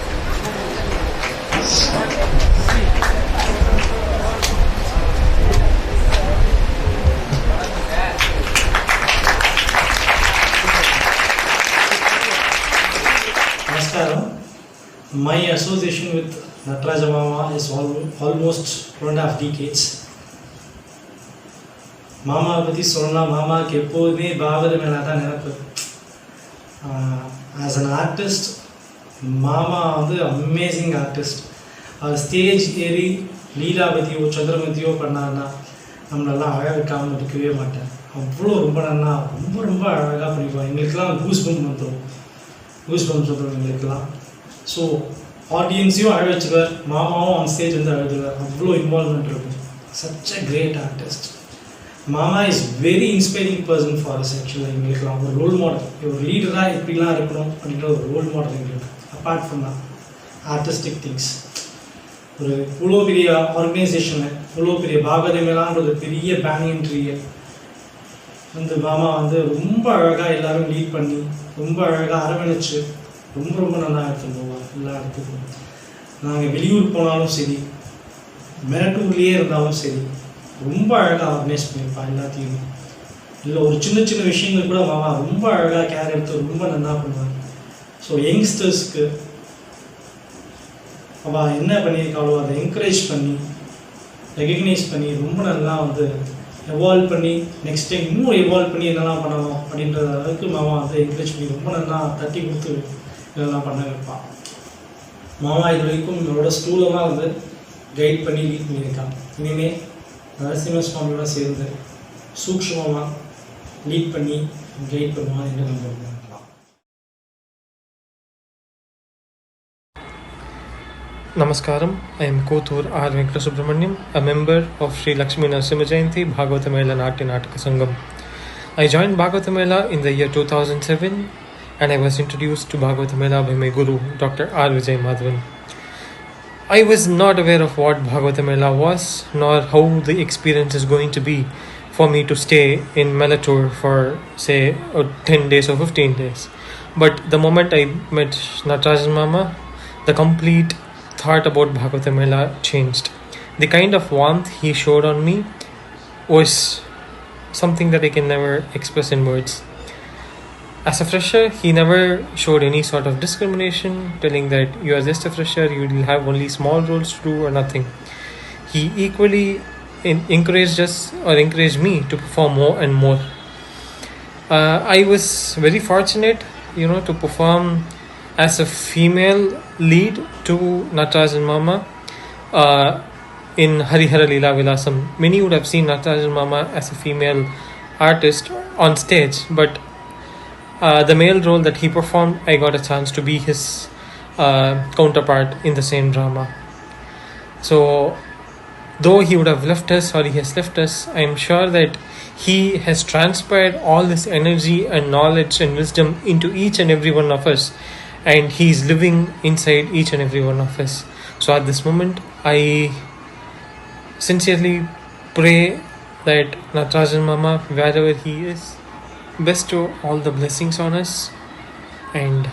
My association with Nataraja Mama is almost 2.5 decades. மாமா பற்றி சொல்லலாம், மாமாவுக்கு எப்போதுமே பாகவத மேலே தான் நினைப்பு. ஆஸ் அன் ஆர்டிஸ்ட் மாமா வந்து அமேசிங் ஆர்டிஸ்ட். அவர் ஸ்டேஜ் ஏறி லீலாவதியோ சந்திரமதியோ பண்ணாருன்னா நம்மளெல்லாம் அழகாமல் இருக்கவே மாட்டேன். அவ்வளோ ரொம்ப நல்லா ரொம்ப அழகாக பண்ணிக்குவோம். எங்களுக்கெல்லாம் கூஸ்பம்ப் வந்துடும், எங்களுக்கெல்லாம். ஸோ ஆடியன்ஸையும் அழ வச்சுக்குவார், மாமாவும் ஆன் ஸ்டேஜ் வந்து அழுதுவார். அவ்வளோ இன்வால்மெண்ட் இருக்கும். Such a great artist. மாமா is very inspiring person for us. ஆக்சுவலாக எங்களுக்குலாம் ஒரு ரோல் மாடல், ஒரு லீடராக இப்படிலாம் இருக்கணும் அப்படின்ற ஒரு ரோல் மாடல் எங்களுக்கு. அப்பார்ட் ஃப்ரம் ஆர்டிஸ்டிக் திங்ஸ், ஒரு இவ்வளோ பெரிய ஆர்கனைசேஷனு, இவ்வளோ பெரிய பாகவத மேலான்ற ஒரு பெரிய பேனியன் ட்ரீயை வந்து மாமா வந்து ரொம்ப அழகாக எல்லோரும் லீட் பண்ணி ரொம்ப அழகாக அரவணைச்சு ரொம்ப நல்லா எடுத்துகிட்டு போவார் எல்லா இடத்துக்கும். நாங்கள் வெளியூர் போனாலும் சரி, மேட்டூர்லேயே இருந்தாலும் சரி, ரொம்ப அழகாக ஆர்கனைஸ் பண்ணியிருப்பான் எல்லாத்தையுமே. இல்லை ஒரு சின்ன சின்ன விஷயங்கள் கூட மாமா ரொம்ப அழகாக கேர் எடுத்து ரொம்ப நல்லா பண்ணுவார். ஸோ யங்ஸ்டர்ஸ்க்கு அவள் என்ன பண்ணியிருக்காளோ அதை என்கரேஜ் பண்ணி ரெகக்னைஸ் பண்ணி ரொம்ப நல்லா வந்து எவால்வ் பண்ணி நெக்ஸ்ட் டைம் இன்னும் எவால்வ் பண்ணி என்னெல்லாம் பண்ணணும் அப்படின்ற அளவுக்கு மாமா வந்து என்கரேஜ் பண்ணி ரொம்ப நல்லா தட்டி கொடுத்து இதெல்லாம் பண்ண வைப்பான். மாமா இது வரைக்கும் நம்மளோட ஸ்கூலெல்லாம் வந்து கைட் பண்ணி லீட் பண்ணியிருக்கான். இனிமேல் நரசிம்ம சுவாமியோட சேர்ந்து சூக்ஷ்மமாக லீட் பண்ணி கைட் பண்ணுவான் என்று நம்ம நினைக்கலாம். Namaskaram, I am Kothur R. Venkata-Subramaniam, a member of Sri Lakshmi Narasimha Jayanti Bhagavatamela Natya Nataka Sangam. I joined Bhagavatamela in the year 2007 and I was introduced to Bhagavatamela by my guru, Dr. R. Vijay Madhavan. I was not aware of what Bhagavatamela was, nor how the experience is going to be for me to stay in Melatur for, say, 10 days or 15 days. But the moment I met Natarajan Mama, the complete thought about Bhagavatamela changed. The kind of warmth he showed on me was something that I can never express in words. As a fresher, he never showed any sort of discrimination, telling that you are just a fresher, you will have only small roles to do or nothing. He equally encouraged us or encouraged me to perform more and more. I was very fortunate, to perform as a female lead to Natarajan Mama in Harihara Leela Vilasam. Many would have seen Natarajan Mama as a female artist on stage, but the male role that he performed, I got a chance to be his counterpart in the same drama. So though he would have left us or he has left us, I am sure that he has transpired all this energy and knowledge and wisdom into each and every one of us, and he is living inside each and every one of us. So at this moment, I sincerely pray that Natarajan Mama, wherever he is, bestow all the blessings on us, and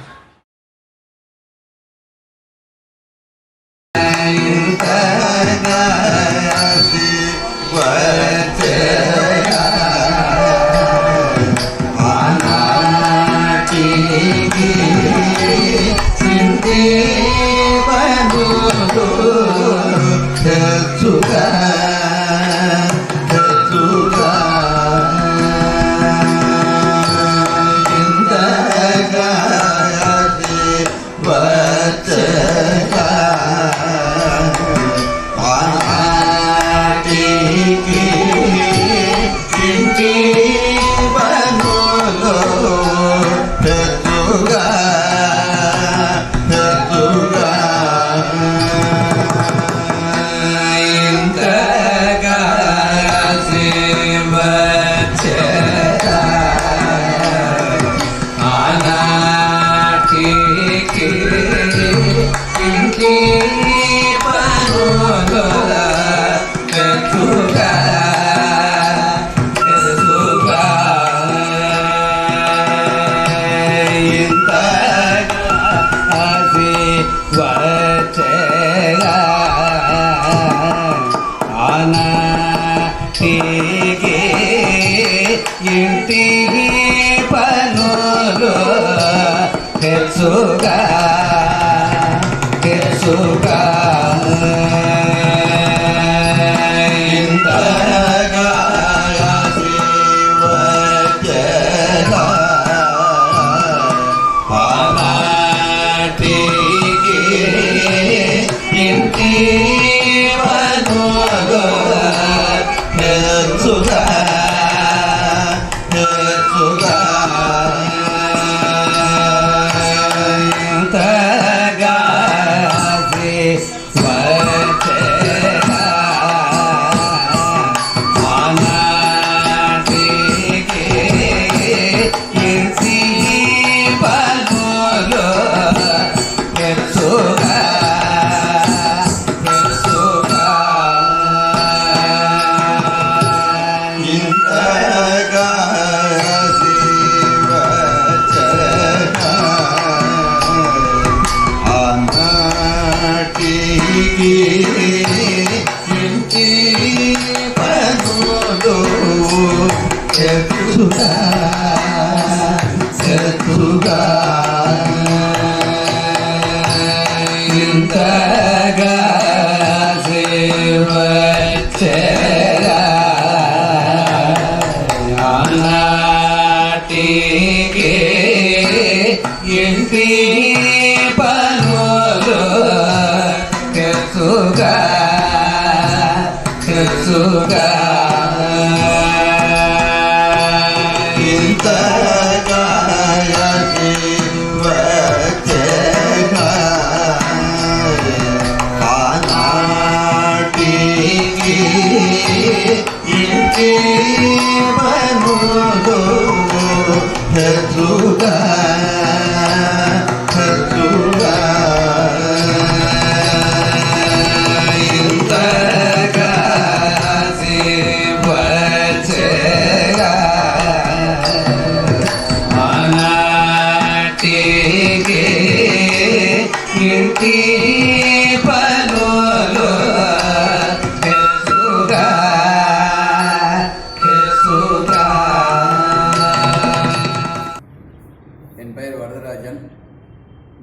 என் பெயர் வரதராஜன்.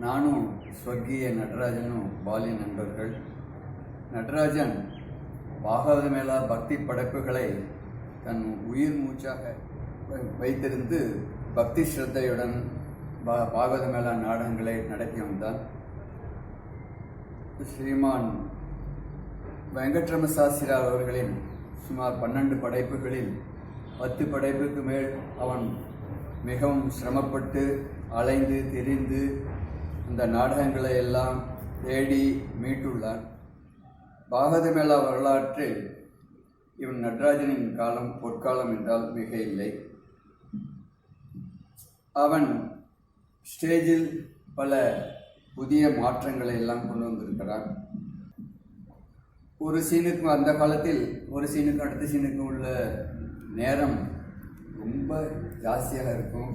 நானும் ஸ்வர்கீய நடராஜனும் பாலிய நண்பர்கள். நடராஜன் பாகவத மேளா பக்தி படைப்புகளை தன் உயிர் மூச்சாக வைத்திருந்து பக்தி ஸ்ரத்தையுடன் பாகவத மேளா நாடகங்களை நடத்தி வந்தான். ஸ்ரீமான் வெங்கட்ரம சாஸ்திரி அவர்களின் சுமார் 12 படைப்புகளில் 10 படைப்புக்கு மேல் அவன் மிகவும் சிரமப்பட்டு அலைந்து திரிந்து இந்த நாடகங்களை எல்லாம் தேடி மீட்டுள்ளான். பாகவத மேளா வரலாற்றில் இவன் நடராஜனின் காலம் பொற்காலம் என்றால் மிக இல்லை. அவன் ஸ்டேஜில் பல புதிய மாற்றங்களை எல்லாம் கொண்டு வந்திருக்கிறான். ஒரு சீனுக்கும் அந்த காலத்தில் ஒரு சீனுக்கும் அடுத்த சீனுக்கும் உள்ள நேரம் ரொம்ப ஜாஸ்தியாக இருக்கும்.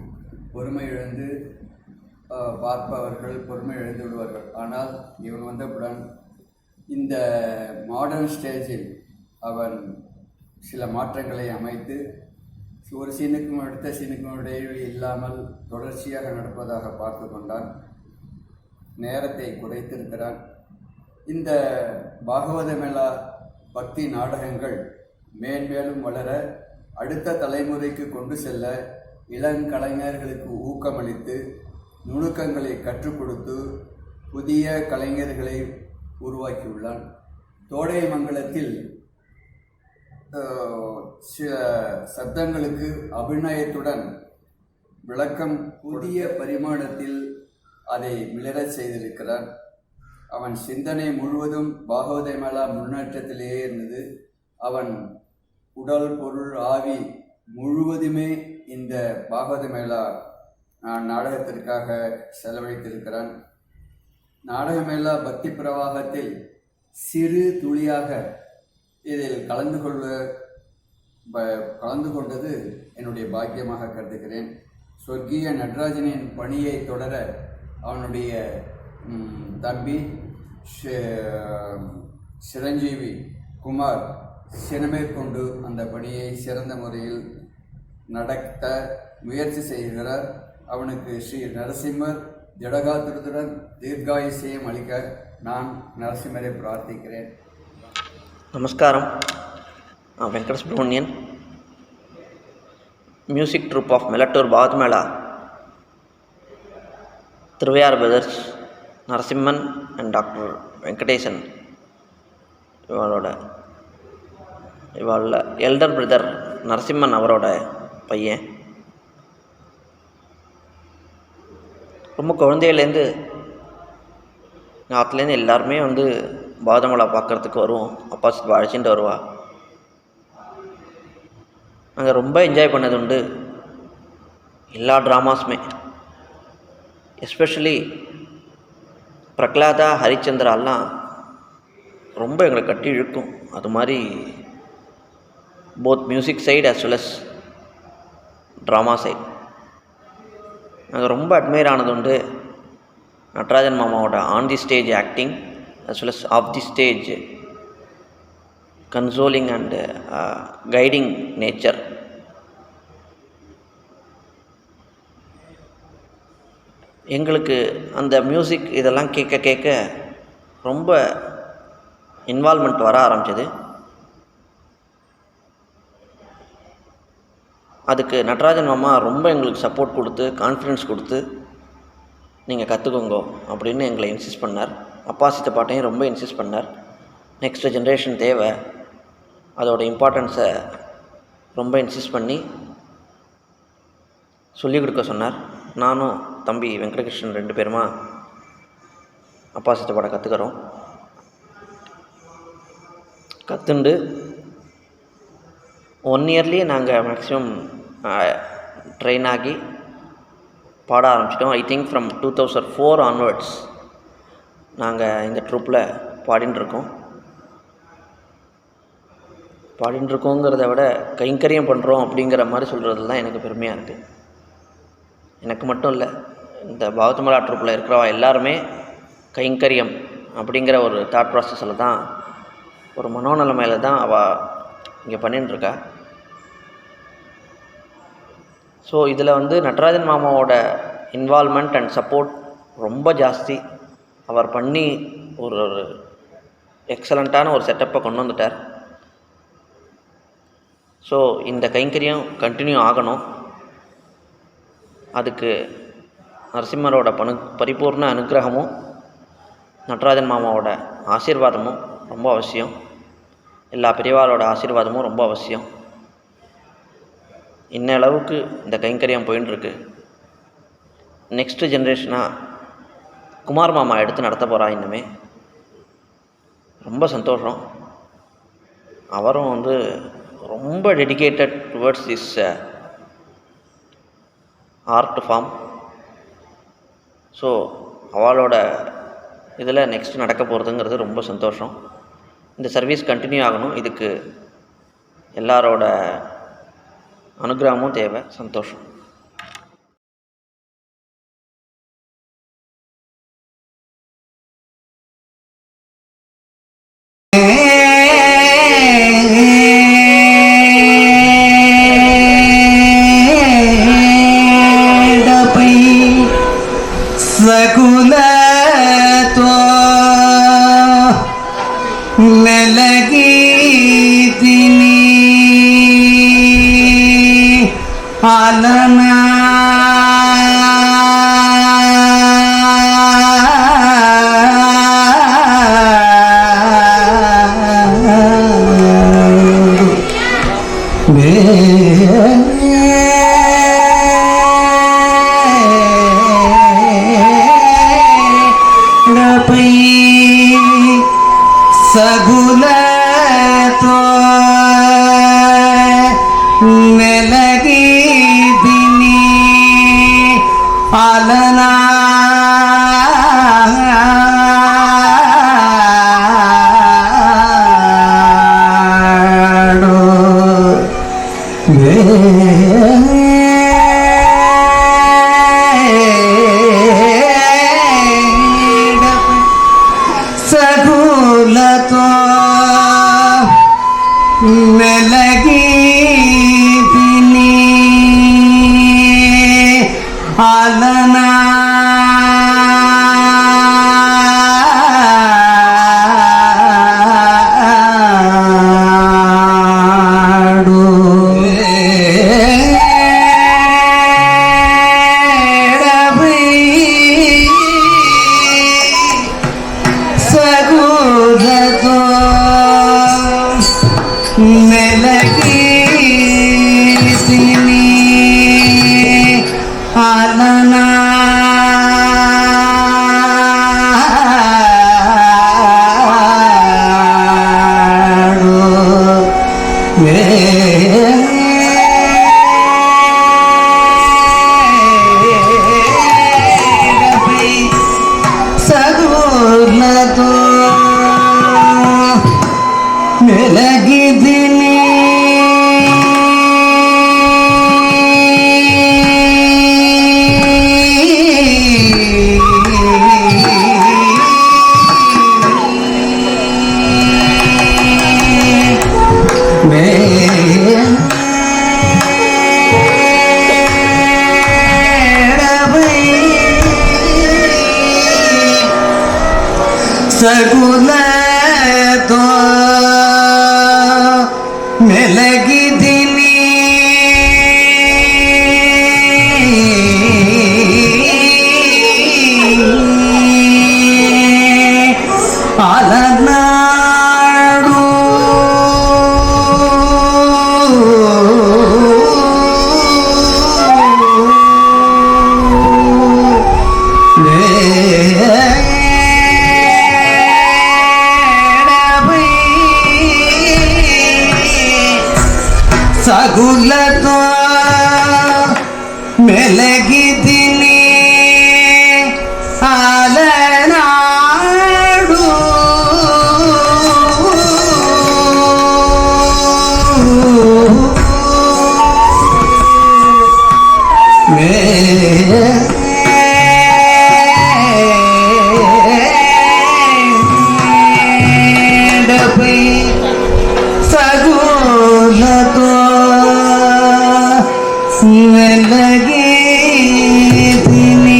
பொறுமை இழந்து பார்ப்பவர்கள் பொறுமை இழந்து விடுவார்கள். ஆனால் இவன் வந்தவுடன் இந்த மாடர்ன் ஸ்டேஜில் அவன் சில மாற்றங்களை அமைத்து ஒரு சீனுக்கும் அடுத்த சீனுக்கும் இடைவெளி இல்லாமல் தொடர்ச்சியாக நடப்பதாக பார்த்து கொண்டான். நேரத்தை குறைத்திருக்கிறான். இந்த பாகவத மேளா பக்தி நாடகங்கள் மேன்மேலும் வளர, அடுத்த தலைமுறைக்கு கொண்டு செல்ல இளங்கலைஞர்களுக்கு ஊக்கமளித்து நுணுக்கங்களை கற்றுக் கொடுத்து புதிய கலைஞர்களை உருவாக்கியுள்ளான். தோடைமங்கலத்தில் சில சப்தங்களுக்கு அபிநயத்துடன் விளக்கம் புதிய பரிமாணத்தில் அதை மிளரச் செய்திருக்கிறான். அவன் சிந்தனை முழுவதும் பாகவத மேளா முன்னேற்றத்திலேயே இருந்தது. அவன் உடல் பொருள் ஆவி முழுவதுமே இந்த பாகவத மேளா நாடகத்திற்காக செலவழித்திருக்கிறான். நாடகமேளா பக்தி பிரவாகத்தில் சிறு துளியாக இதில் கலந்து கொண்டது என்னுடைய பாக்கியமாக கருதுகிறேன். சொர்க்கிய நடராஜனின் பணியை தொடர அவனுடைய தம்பி சிரஞ்சீவி குமார் சினமேற்கொண்டு அந்த பணியை சிறந்த முறையில் நடத்த முயற்சி செய்கிறார். அவனுக்கு ஸ்ரீ நரசிம்மர் ஜடகாத்திரத்துடன் தீர்காயுசையும் அளிக்க நான் நரசிம்மரை பிரார்த்திக்கிறேன். நமஸ்காரம். Venkata Subramanian, music troupe of Melattur Bhagavata Mela, Thiruvaiyaru brothers, Narasimhan and doctor Venkatesan, இவளோட எல்டர் பிரதர் நரசிம்மன் அவரோட பையன். ரொம்ப குழந்தையிலேருந்து நாட்டிலேருந்து எல்லாருமே வந்து பாகவத பார்க்குறதுக்கு வருவோம். அப்பா சித்து அழைச்சிட்டு வருவா. நாங்கள் ரொம்ப என்ஜாய் பண்ணது உண்டு எல்லா ட்ராமாஸுமே. எஸ்பெஷலி பிரகலாதா ஹரிச்சந்திராலாம் ரொம்ப எங்களை கட்டி இழுக்கும். அது மாதிரி both music side as well as drama side நாங்கள் ரொம்ப அட்மையர் ஆனது உண்டு. நடராஜன் மாமாவோட on the stage acting as well as off the stage consoling and guiding nature. எங்களுக்கு அந்த மியூசிக் இதெல்லாம் கேட்க கேட்க ரொம்ப இன்வால்மெண்ட் வர ஆரம்பிச்சது. அதுக்கு நடராஜன் மாமா ரொம்ப எங்களுக்கு சப்போர்ட் கொடுத்து கான்ஃபிடென்ஸ் கொடுத்து நீங்கள் கற்றுக்கோங்க அப்படின்னு எங்களை இன்சிஸ்ட் பண்ணார். அப்பா சித்த பாட்டையும் ரொம்ப இன்சிஸ்ட் பண்ணார். நெக்ஸ்ட் ஜென்ரேஷன் தேவை, அதோட இம்பார்ட்டன்ஸை ரொம்ப இன்சிஸ்ட் பண்ணி சொல்லிக் கொடுக்க சொன்னார். நானும் தம்பி வெங்கடகிருஷ்ணன் 2 பேருமா அப்பா சித்த பாட்டை கற்றுக்கிறோம். கற்றுண்டு 1 இயர்லேயே நாங்கள் மேக்ஸிமம் ட்ரெயின் ஆகி பாட ஆரம்பிச்சிட்டோம். ஐ திங்க் ஃப்ரம் 2004 ஆன்வர்ட்ஸ் நாங்கள் இந்த ட்ரூப்பில் பாடின்ட்டுருக்கோங்கிறத விட கைங்கரியம் பண்ணுறோம் அப்படிங்கிற மாதிரி சொல்கிறது தான் எனக்கு பெருமையாக இருக்குது. எனக்கு மட்டும் இல்லை, இந்த பாகவத மேளா ட்ரூப்பில் இருக்கிறவா எல்லாருமே கைங்கரியம் அப்படிங்கிற ஒரு தாட் ப்ராசஸில் தான், ஒரு மனோநிலைமையில் தான் அவள் இங்கே பண்ணிட்டுருக்கா. ஸோ இதில் வந்து நடராஜன் மாமாவோட இன்வால்மெண்ட் அண்ட் சப்போர்ட் ரொம்ப ஜாஸ்தி. அவர் பண்ணி ஒரு எக்ஸலண்ட்டான ஒரு செட்டப்பை கொண்டு வந்துட்டார். ஸோ இந்த கைங்கரியம் கண்டினியூ ஆகணும். அதுக்கு நரசிம்மரோட பரிபூர்ண அனுகிரகமும் நடராஜன் மாமாவோட ஆசீர்வாதமும் ரொம்ப அவசியம். எல்லா பெரியவாளோட ஆசீர்வாதமும் ரொம்ப அவசியம். இன்ன அளவுக்கு இந்த கைங்கரியம் போயின்ட்டுருக்கு. நெக்ஸ்ட்டு ஜென்ரேஷனாக குமார் மாமா எடுத்து நடத்த போகிறா. இன்னுமே ரொம்ப சந்தோஷம். அவரும் வந்து ரொம்ப dedicated towards this art form. So அவளோட இதில் நெக்ஸ்ட் நடக்க போகிறதுங்கிறது ரொம்ப சந்தோஷம். இந்த சர்வீஸ் கண்டினியூ ஆகணும். இதுக்கு எல்லாரோட அனுகிரகமும் தேவை. சந்தோஷம். ఆలనా సగులతో మెలగి దిని ఆలనా సగులతో మెలగి తిని ఆలనా సగులతో మెలగి తిని ఆలనా సగులతో మెలగి దిని సగులతో మెలగి దిని అలనాడు సగులతో మెలగి తిని ఆలనాడు మేడపై సగులతో మెలగి తిని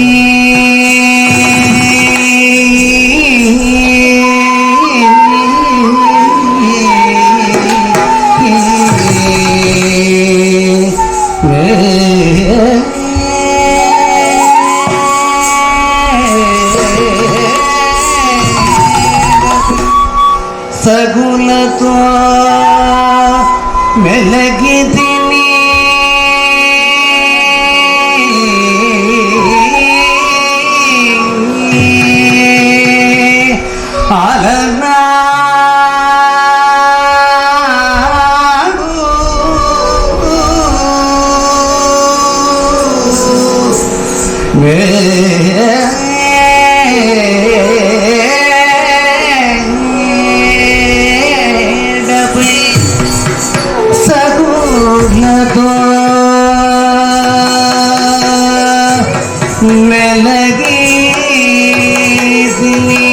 సగులతో మెలగి తిని సగులతో మెలగి తిని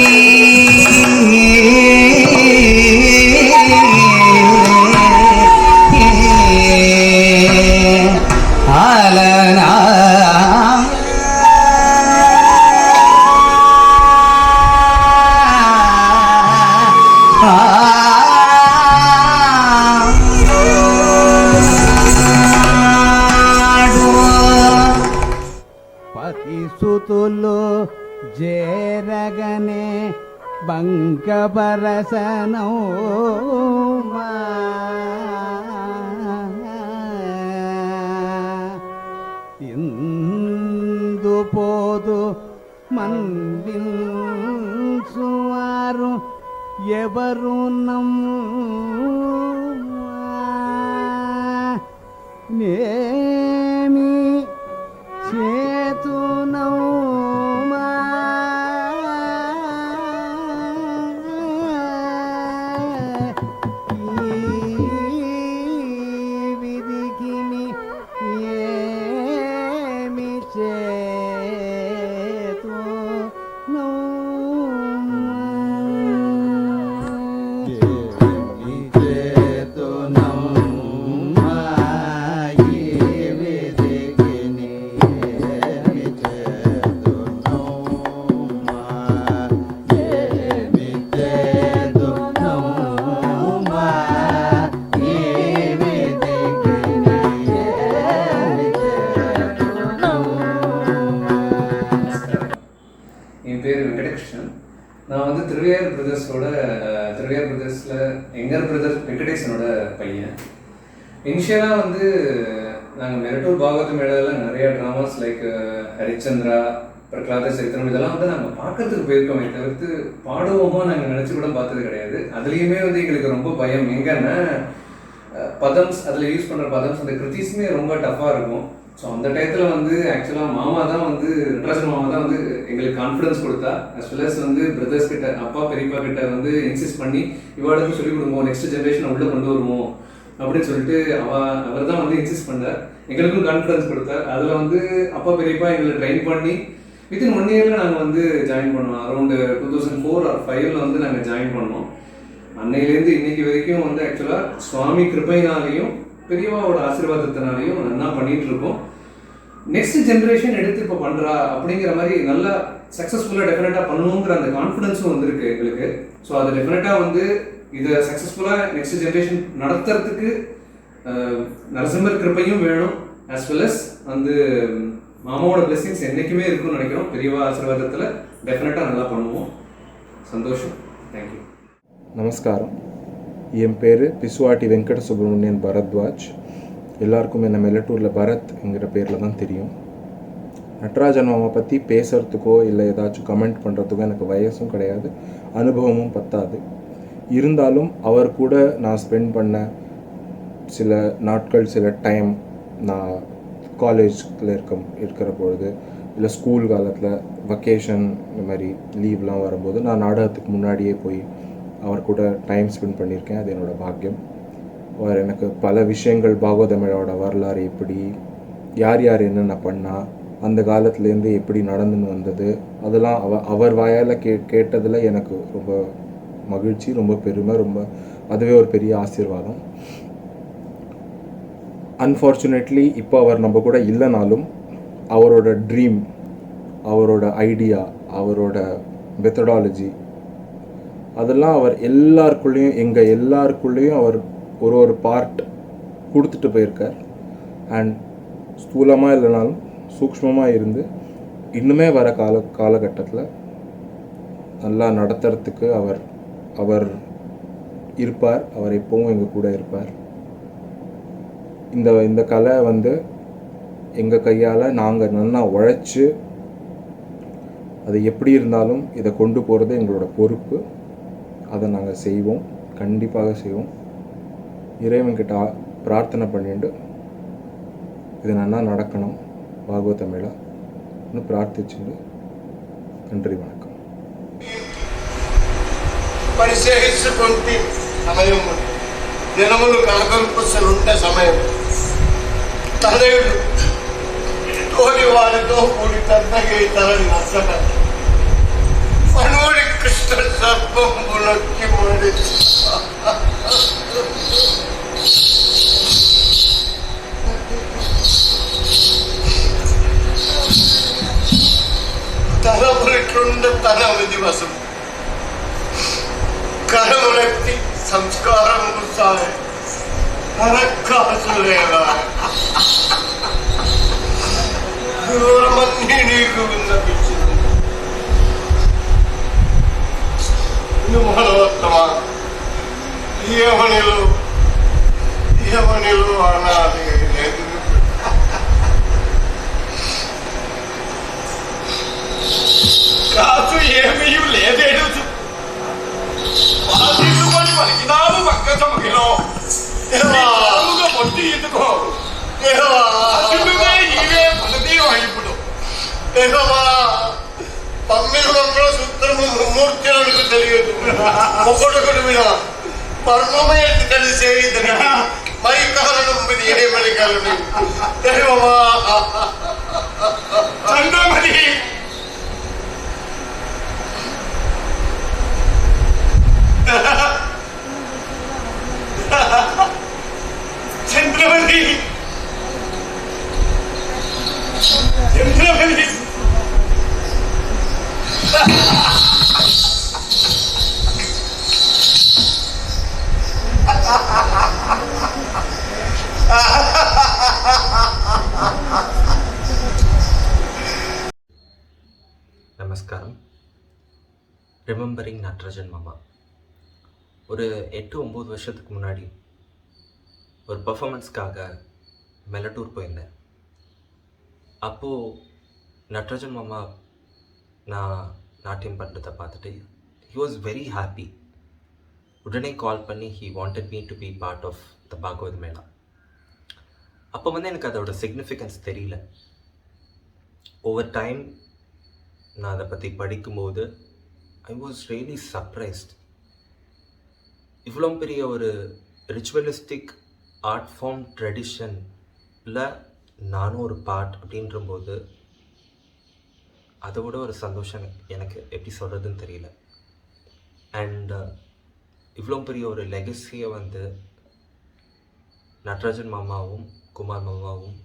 ఆలనా பங்கபரசனோமா ಇಂದು ಪೋದು ಮಂದಿನ್ ಸುವಾರು ఎవరు నేమి చేతునౌమా ఈ విధికిని ఏమి என் பேர் வெங்கடகிருஷ்ணன். நான் வந்து திருவையார் பிரதர்ஸில் எங்கர் பிரதர்ஸ் வெங்கடேசனோட பையன். இனிஷியலாக வந்து நாங்கள் மெரட்டூர் பாகவத மேளாவில் நிறையா ட்ராமாஸ் லைக் ஹரிச்சந்திரா, பிரகலாத சரித்திரம் இதெல்லாம் வந்து நாங்கள் பார்க்கறதுக்கு போயிருக்கோமே தவிர்த்து பாடுவோமோ நாங்கள் நினச்சி கூட பார்த்தது கிடையாது. அதுலேயுமே வந்து எங்களுக்கு ரொம்ப பயம். எங்கன்னா பதம்ஸ், அதில் யூஸ் பண்ணுற பதம்ஸ், அந்த கிருத்திஸுமே ரொம்ப டஃப்பாக இருக்கும். ஸோ அந்த டயத்தில் வந்து ஆக்சுவலாக மாமா தான் வந்து நடராஜன் மாமா தான் வந்து எங்களுக்கு கான்ஃபிடன்ஸ் கொடுத்தா, அஸ் வெல் அஸ் வந்து பிரதர்ஸ் கிட்ட, அப்பா பெரியப்பா கிட்ட வந்து இன்சிஸ்ட் பண்ணி இவாளுக்கும் சொல்லிக் கொடுங்க, நெக்ஸ்ட் ஜென்ரேஷன் உள்ளே கொண்டு வருவோம் அப்படின்னு சொல்லிட்டு அவர் தான் வந்து இன்சிஸ்ட் பண்ணார். எங்களுக்கும் கான்ஃபிடன்ஸ் கொடுத்தார். அதில் வந்து அப்பா பெரியப்பா எங்களை ட்ரெயின் பண்ணி வித்தின் 1 இயரில் நாங்கள் வந்து ஜாயின் பண்ணோம். அரௌண்ட் 2004 or 5 வந்து நாங்கள் ஜாயின் பண்ணோம். அன்னையிலேருந்து இன்னைக்கு வரைக்கும் வந்து ஆக்சுவலாக சுவாமி கிருபையினாலையும் பெரியவாவோட ஆசீர்வாதத்தினாலையும் நல்லா பண்ணிட்டு இருக்கோம். நெக்ஸ்ட் ஜென்ரேஷன் எடுத்து இப்போ பண்ணுறா அப்படிங்கிற மாதிரி நல்லா சக்ஸஸ்ஃபுல்லாக டெஃபினட்டாக பண்ணணுங்கிற அந்த கான்ஃபிடன்ஸும் வந்திருக்கு எங்களுக்கு. ஸோ அது டெஃபினட்டாக வந்து இதை சக்ஸஸ்ஃபுல்லாக நெக்ஸ்ட் ஜென்ரேஷன் நடத்துறதுக்கு நரசிம்மர் கிருப்பையும் வேணும், ஆஸ் வெல் அஸ் வந்து மாமாவோட பிளெஸிங்ஸ் என்றைக்குமே இருக்குன்னு நினைக்கிறோம். பெரியவா ஆசீர்வாதத்தில் டெஃபினட்டாக நல்லா பண்ணுவோம். சந்தோஷம். தேங்க்யூ. நமஸ்காரம். என் பேர் பிசுவாட்டி வெங்கட சுப்ரமணியன் பரத்வாஜ். எல்லாருக்கும் என்னை மெலட்டூரில் பரத்ங்கிற பேரில் தான் தெரியும். நடராஜன் மாமா பற்றி பேசுகிறதுக்கோ இல்லை ஏதாச்சும் கமெண்ட் பண்ணுறதுக்கோ எனக்கு வயசும் கிடையாது, அனுபவமும் பத்தாது. இருந்தாலும் அவர் கூட நான் ஸ்பெண்ட் பண்ண சில நாட்கள், சில டைம், நான் காலேஜில் இருக்கிற பொழுது இல்லை ஸ்கூல் காலத்தில் வெக்கேஷன் இந்த மாதிரி லீவ்லாம் வரும்போது நான் நாடகத்துக்கு முன்னாடியே போய் அவர் கூட டைம் ஸ்பெண்ட் பண்ணியிருக்கேன். அது என்னோடய பாக்கியம். அவர் எனக்கு பல விஷயங்கள், பாகவதமிழோட வரலாறு எப்படி, யார் யார் என்னென்ன பண்ணால், அந்த காலத்துலேருந்து எப்படி நடந்துன்னு வந்தது, அதெல்லாம் அவர் வாயால் கேட்டதில் எனக்கு ரொம்ப மகிழ்ச்சி, ரொம்ப பெருமை, ரொம்ப அதுவே ஒரு பெரிய ஆசீர்வாதம். அன்ஃபார்ச்சுனேட்லி இப்போ அவர் நம்ம கூட இல்லைனாலும் அவரோட ட்ரீம், அவரோட ஐடியா, அவரோட மெத்தடாலஜி அதெல்லாம் அவர் எல்லாருக்குள்ளேயும், எங்கள் எல்லாருக்குள்ளேயும் அவர் ஒரு பார்ட் கொடுத்துட்டு போயிருக்கார். அண்ட் ஸ்தூலமாக இல்லைனாலும் சூக்ஷ்மமாக இருந்து இன்னுமே வர காலகட்டத்தில் நல்லா நடத்துறதுக்கு அவர் இருப்பார். அவர் எப்பவும் எங்கள் கூட இருப்பார். இந்த கலை வந்து எங்கள் கையால் நாங்கள் நல்லா உழைச்சி அது எப்படி இருந்தாலும் இதை கொண்டு போகிறது எங்களோட பொறுப்பு. அதை நாங்கள் செய்வோம், கண்டிப்பாக செய்வோம். இறைவன்கிட்ட பிரார்த்தனை பண்ணிட்டு இது நல்லா நடக்கணும் பாகவதமிழான்னு பிரார்த்திச்சுட்டு நன்றி, வணக்கம். పరిశీలించుకుంటే సమయం దినములు కలకంపుసలుంటే సమయం తనయుడు తోలి వారితో కూడి తన్నగి తలని నచ్చట మనోడి కృష్ణ సర్పములకి మడి తలములిట్లుండే తన విధివసం కరములెత్తి సంస్కారము సాయ నరకాసులేవా దూరమన్నీ నీకు విన్నపించింది. నిన్ను మనవత్తమా ఏమనిలు అనాలి లేదు. కాదు ఏమీ లేదేడు తీసుకొని పలికినాము పక్క చమకిలో పొట్టి ఇదుకో ఇవే మనది ఇప్పుడు పమ్మిది మంగళ సూత్రము ముమ్మూర్తులకు తెలియదు ఒకడొకడు మీద మర్మమే కలిసే ఇతని మరి కారణం మీద ఏమని కలదు చంద్రమణి చంద్రమణి చంద్రమణి நமஸ்காரம். ரிமெம்பரிங் நட்ராஜன் மாமா. ஒரு 8-9 வருஷத்துக்கு முன்னாடி ஒரு பர்ஃபார்மன்ஸ்க்காக மெலட்டூர் போயிருந்தேன். அப்போது நட்ராஜன் மாமா நான் நாட்டியம் பண்ணுறதை பார்த்துட்டு ஹி வாஸ் வெரி ஹாப்பி. உடனே கால் பண்ணி he wanted me to be part of the Bhagavat Mela. அப்போ வந்து எனக்கு அதோட சிக்னிஃபிகன்ஸ் தெரியல. ஓவர் டைம் நான் அதை பற்றி படிக்கும்போது ஐ வாஸ் ரியலி சர்ப்ரைஸ்ட். இவ்வளோ பெரிய ஒரு ரிச்சுவலிஸ்டிக் ஆர்ட் ஃபார்ம் ட்ரெடிஷனில் நானும் ஒரு பார்ட் அப்படின்றபோது அதை விட ஒரு சந்தோஷம் எனக்கு எப்படி சொல்கிறதுன்னு தெரியல. அண்ட் இவ்வளோ பெரிய ஒரு லெகசியை வந்து நட்ராஜன் மாமாவும் குமார் மாமாவும்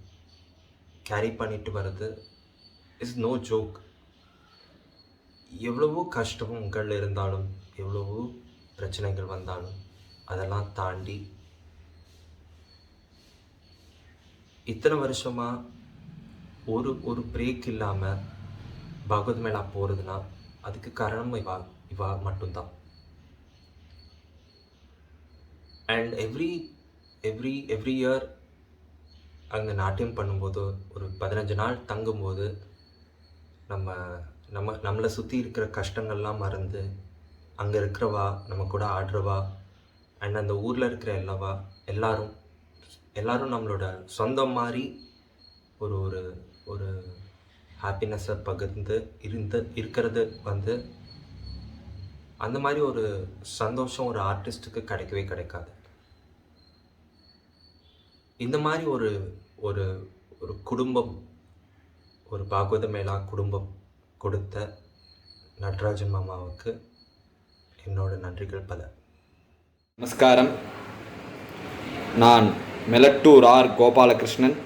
கேரி பண்ணிட்டு வர்றது இஸ் நோ ஜோக். எவ்வளவோ கஷ்டங்கள் இருந்தாலும் எவ்வளவோ பிரச்சனைகள் வந்தாலும் அதெல்லாம் தாண்டி இத்தனை வருஷமாக ஒரு பிரேக் இல்லாமல் பாகவத் மேளா போகிறதுனா அதுக்கு காரணம் இவா மட்டும்தான். அண்ட் எவ்ரி இயர் அங்கே நாட்டியம் பண்ணும்போது ஒரு 15 நாள் தங்கும்போது நம்மளை சுற்றி இருக்கிற கஷ்டங்கள்லாம் மறந்து அங்கே இருக்கிறவா நம்ம கூட ஆடுறவா அண்ட் அந்த ஊரில் இருக்கிற எல்லாரும் நம்மளோட சொந்தம் மாதிரி ஒரு ஒரு ஒரு ஹாப்பினஸை பகிர்ந்து இருக்கிறது வந்து அந்த மாதிரி ஒரு சந்தோஷம் ஒரு ஆர்டிஸ்ட்டுக்கு கிடைக்கவே கிடைக்காது. இந்த மாதிரி ஒரு ஒரு ஒரு குடும்பம், ஒரு பாகவத மேளா குடும்பம் கொடுத்த நட்ராஜன் மாமாவுக்கு என்னோட நன்றிகள் பல. நமஸ்காரம். நான் மெலட்டூர் ஆர் கோபாலகிருஷ்ணன்.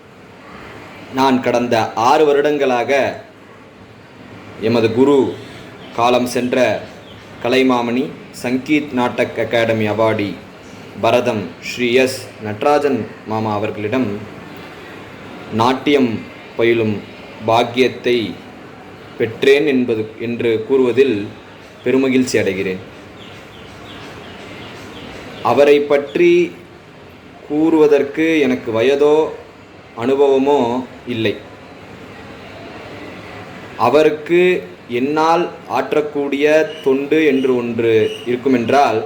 நான் கடந்த 6 வருடங்களாக எமது குரு காலம் சென்ற கலைமாமணி சங்கீத் நாட்டக் அகாடமி அவார்டி பரதம் ஸ்ரீ எஸ் நட்ராஜன் மாமா அவர்களிடம் நாட்டியம் பயிலும் பாக்கியத்தை பெற்றேன் என்று கூறுவதில் பெருமகிழ்ச்சி அடைகிறேன். அவரை பற்றி கூறுவதற்கு எனக்கு வயதோ அனுபவமோ இல்லை. அவருக்கு என்னால் ஆற்றக்கூடிய தொண்டு என்று ஒன்று இருக்குமென்றால்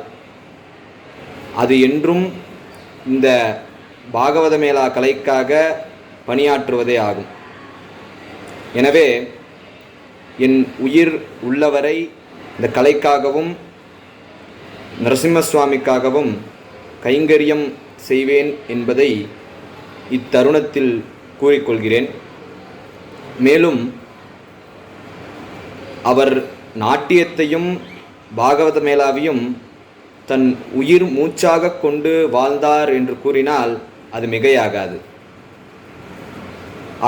அது என்றும் இந்த பாகவத மேளா கலைக்காக பணியாற்றுவதே ஆகும். எனவே என் உயிர் உள்ளவரை இந்த கலைக்காகவும் நரசிம்மசுவாமிக்காகவும் கைங்கரியம் செய்வேன் என்பதை இத்தருணத்தில் கூறிக்கொள்கிறேன். மேலும் அவர் நாட்டியத்தையும் பாகவத மேளாவையும் தன் உயிர் மூச்சாக கொண்டு வாழ்ந்தார் என்று கூறினால் அது மிகையாகாது.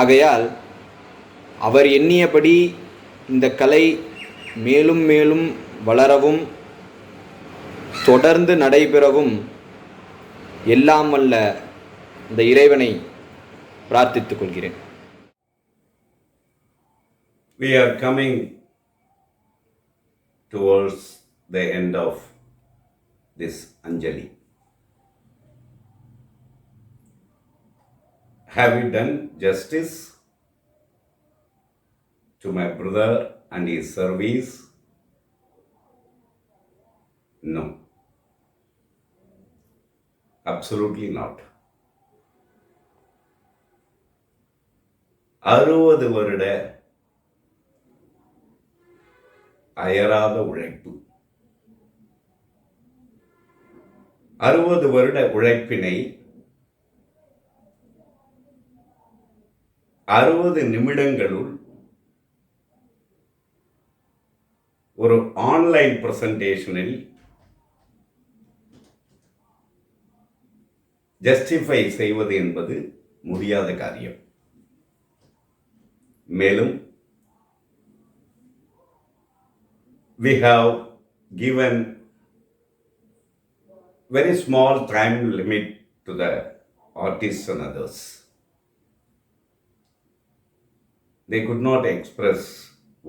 ஆகையால் அவர் எண்ணியபடி இந்த கலை மேலும் மேலும் வளரவும் தொடர்ந்து நடைபெறவும் எல்லாம் வல்ல இந்த இறைவனை பிரார்த்தித்துக் கொள்கிறேன். We are coming towards the end of this Anjali. Have we done justice to my brother and his service? No. Absolutely not. 60 வருட அயராத உழைப்பு, 60 வருட உழைப்பினை 60 நிமிடங்களுள் ஒரு ஆன்லைன் பிரசன்டேஷனில் ஜஸ்டிஃபை செய்வது என்பது முடியாத காரியம். மேலும் we have given very small time limit to the artists and others. They could not express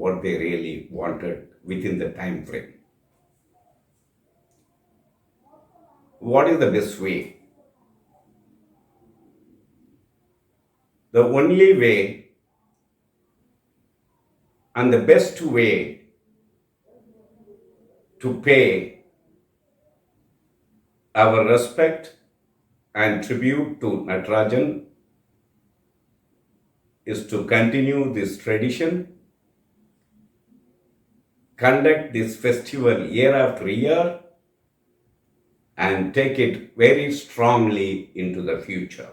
what they really wanted within the time frame. What is the best way? The only way and the best way to pay our respect and tribute to Natarajan is to continue this tradition, conduct this festival year after year, and take it very strongly into the future.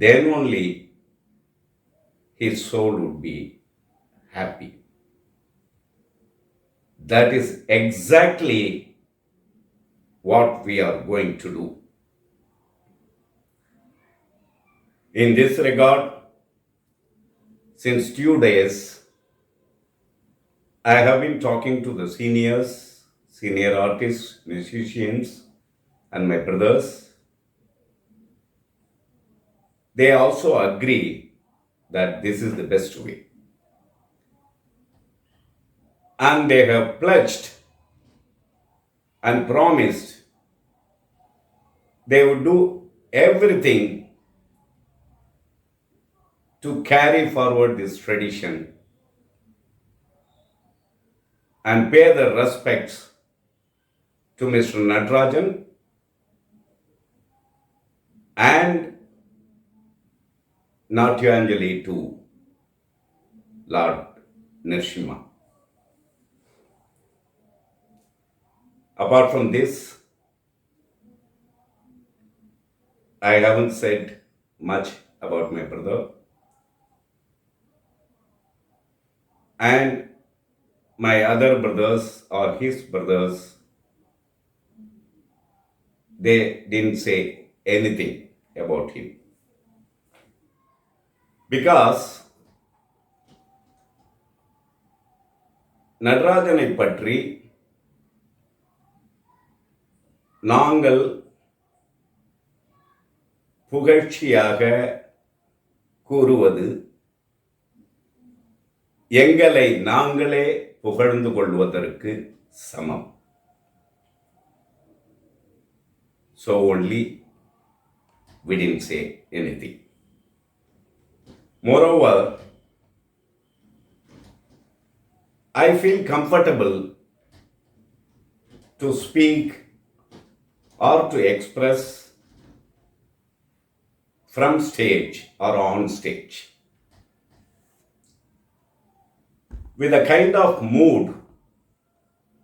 Then only his soul would be happy. That is exactly what we are going to do. In this regard, since 2 days, I have been talking to the seniors, senior artists, musicians, and my brothers. They also agree that this is the best way. And they have pledged and promised they would do everything to carry forward this tradition and pay the respects to Mr. Natarajan and Natyanjali to Lord Nrsimha. Apart from this, I haven't said much about my brother. And my other brothers or his brothers, they didn't say anything about him. Because நடராஜனை பற்றி நாங்கள் புகழ்ச்சியாக கூறுவது எங்களை நாங்களே புகழ்ந்து கொள்வதற்கு சமம். So only we didn't say anything. Moreover, I feel comfortable to speak or to express from stage or on stage. With the kind of mood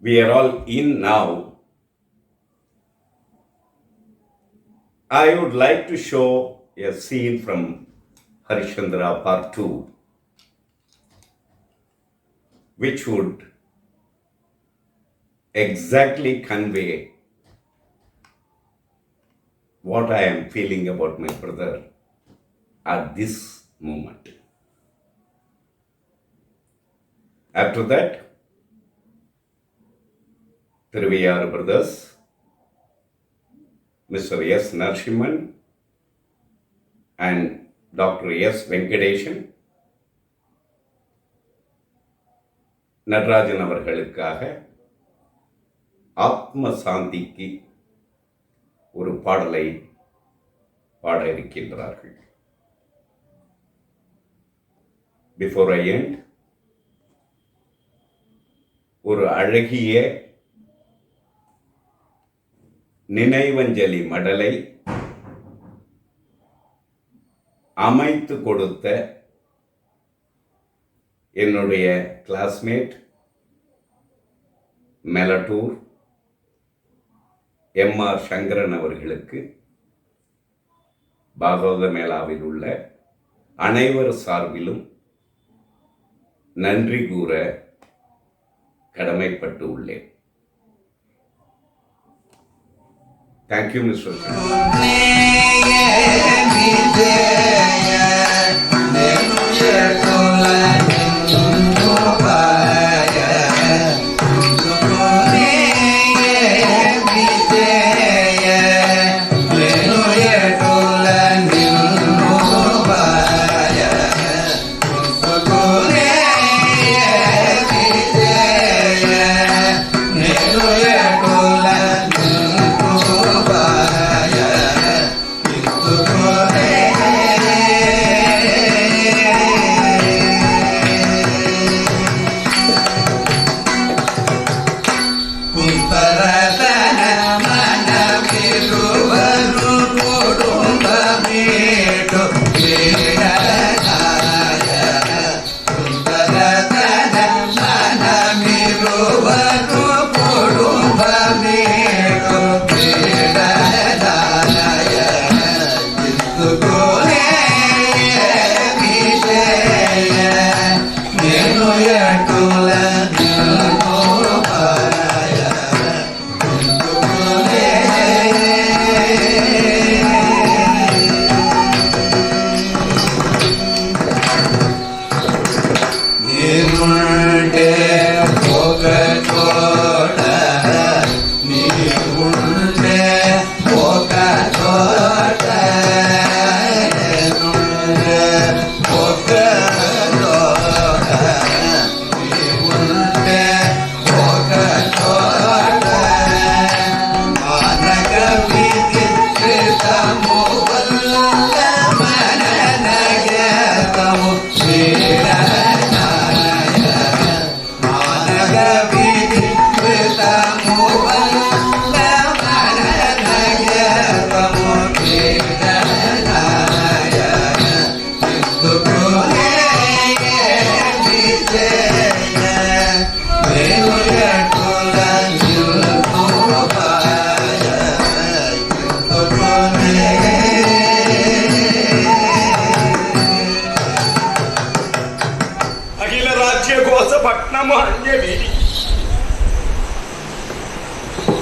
we are all in now, I would like to show a scene from Harishchandra Part 2, which would exactly convey what I am feeling about my brother at this moment. After that, Thiruviyar brothers, Mr. S. Narasimhan and Dr. S. Venkadeshan Natarajan அவர்களுக்காக ஆத்ம சாந்திக்கு ஒரு பாடலை பாட இருக்கின்றார்கள். Before I end, ஒரு அழகிய நினைவஞ்சலி மடலை அமைத்து கொடுத்த என்னுடைய கிளாஸ்மேட் மெலட்டூர் M.R. சங்கரன் அவர்களுக்கு பாகவத மேளாவில் உள்ள அனைவர் சார்பிலும் நன்றி கூற கடமைப்பட்டு உள்ளேன். தேங்க்யூ மிஸ்டர்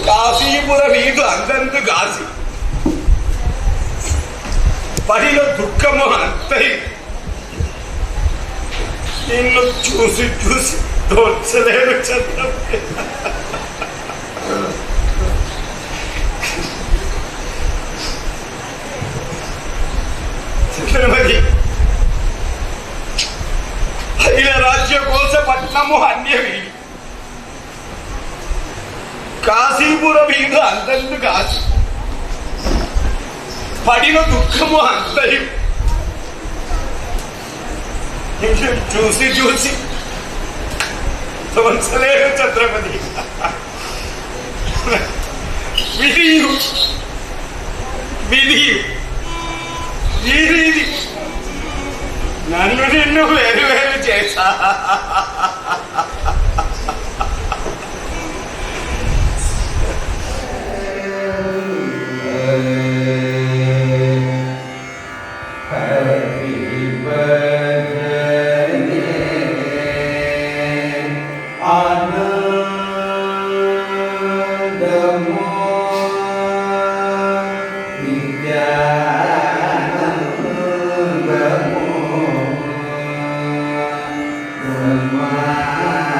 కాశీపుర వీధు అందందు గాసి పడిలో దుఃఖము అంతై నిన్ను చూసి చూసి తోచలేరు చంద్రమతి. చంద్రమతి అఖిల రాజ్య కోస పట్నము అన్యవి కాశీపుర వీధు అందందు గాసి పడిన దుఃఖము అంతయు చూసి చూసి తోచలేరు చంద్రమతి. విధియు విధియు ఈ రీతి నన్ను నిన్ను వేరు వేరు చేశా. Brahma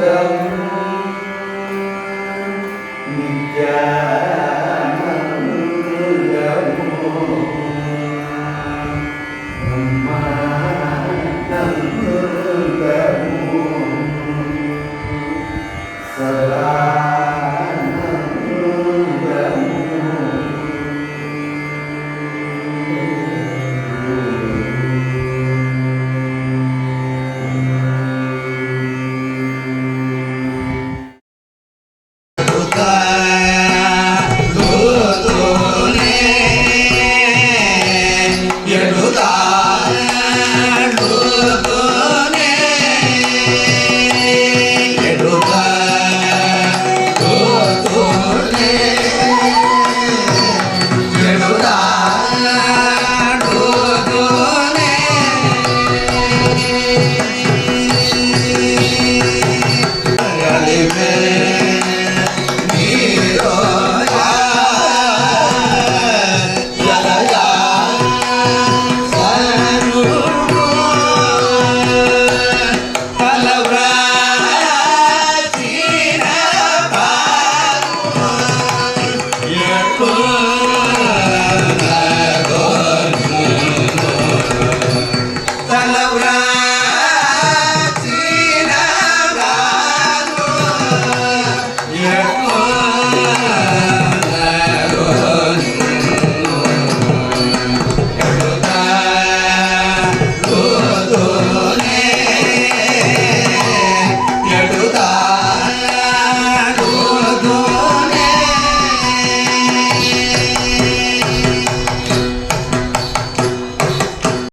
Amen.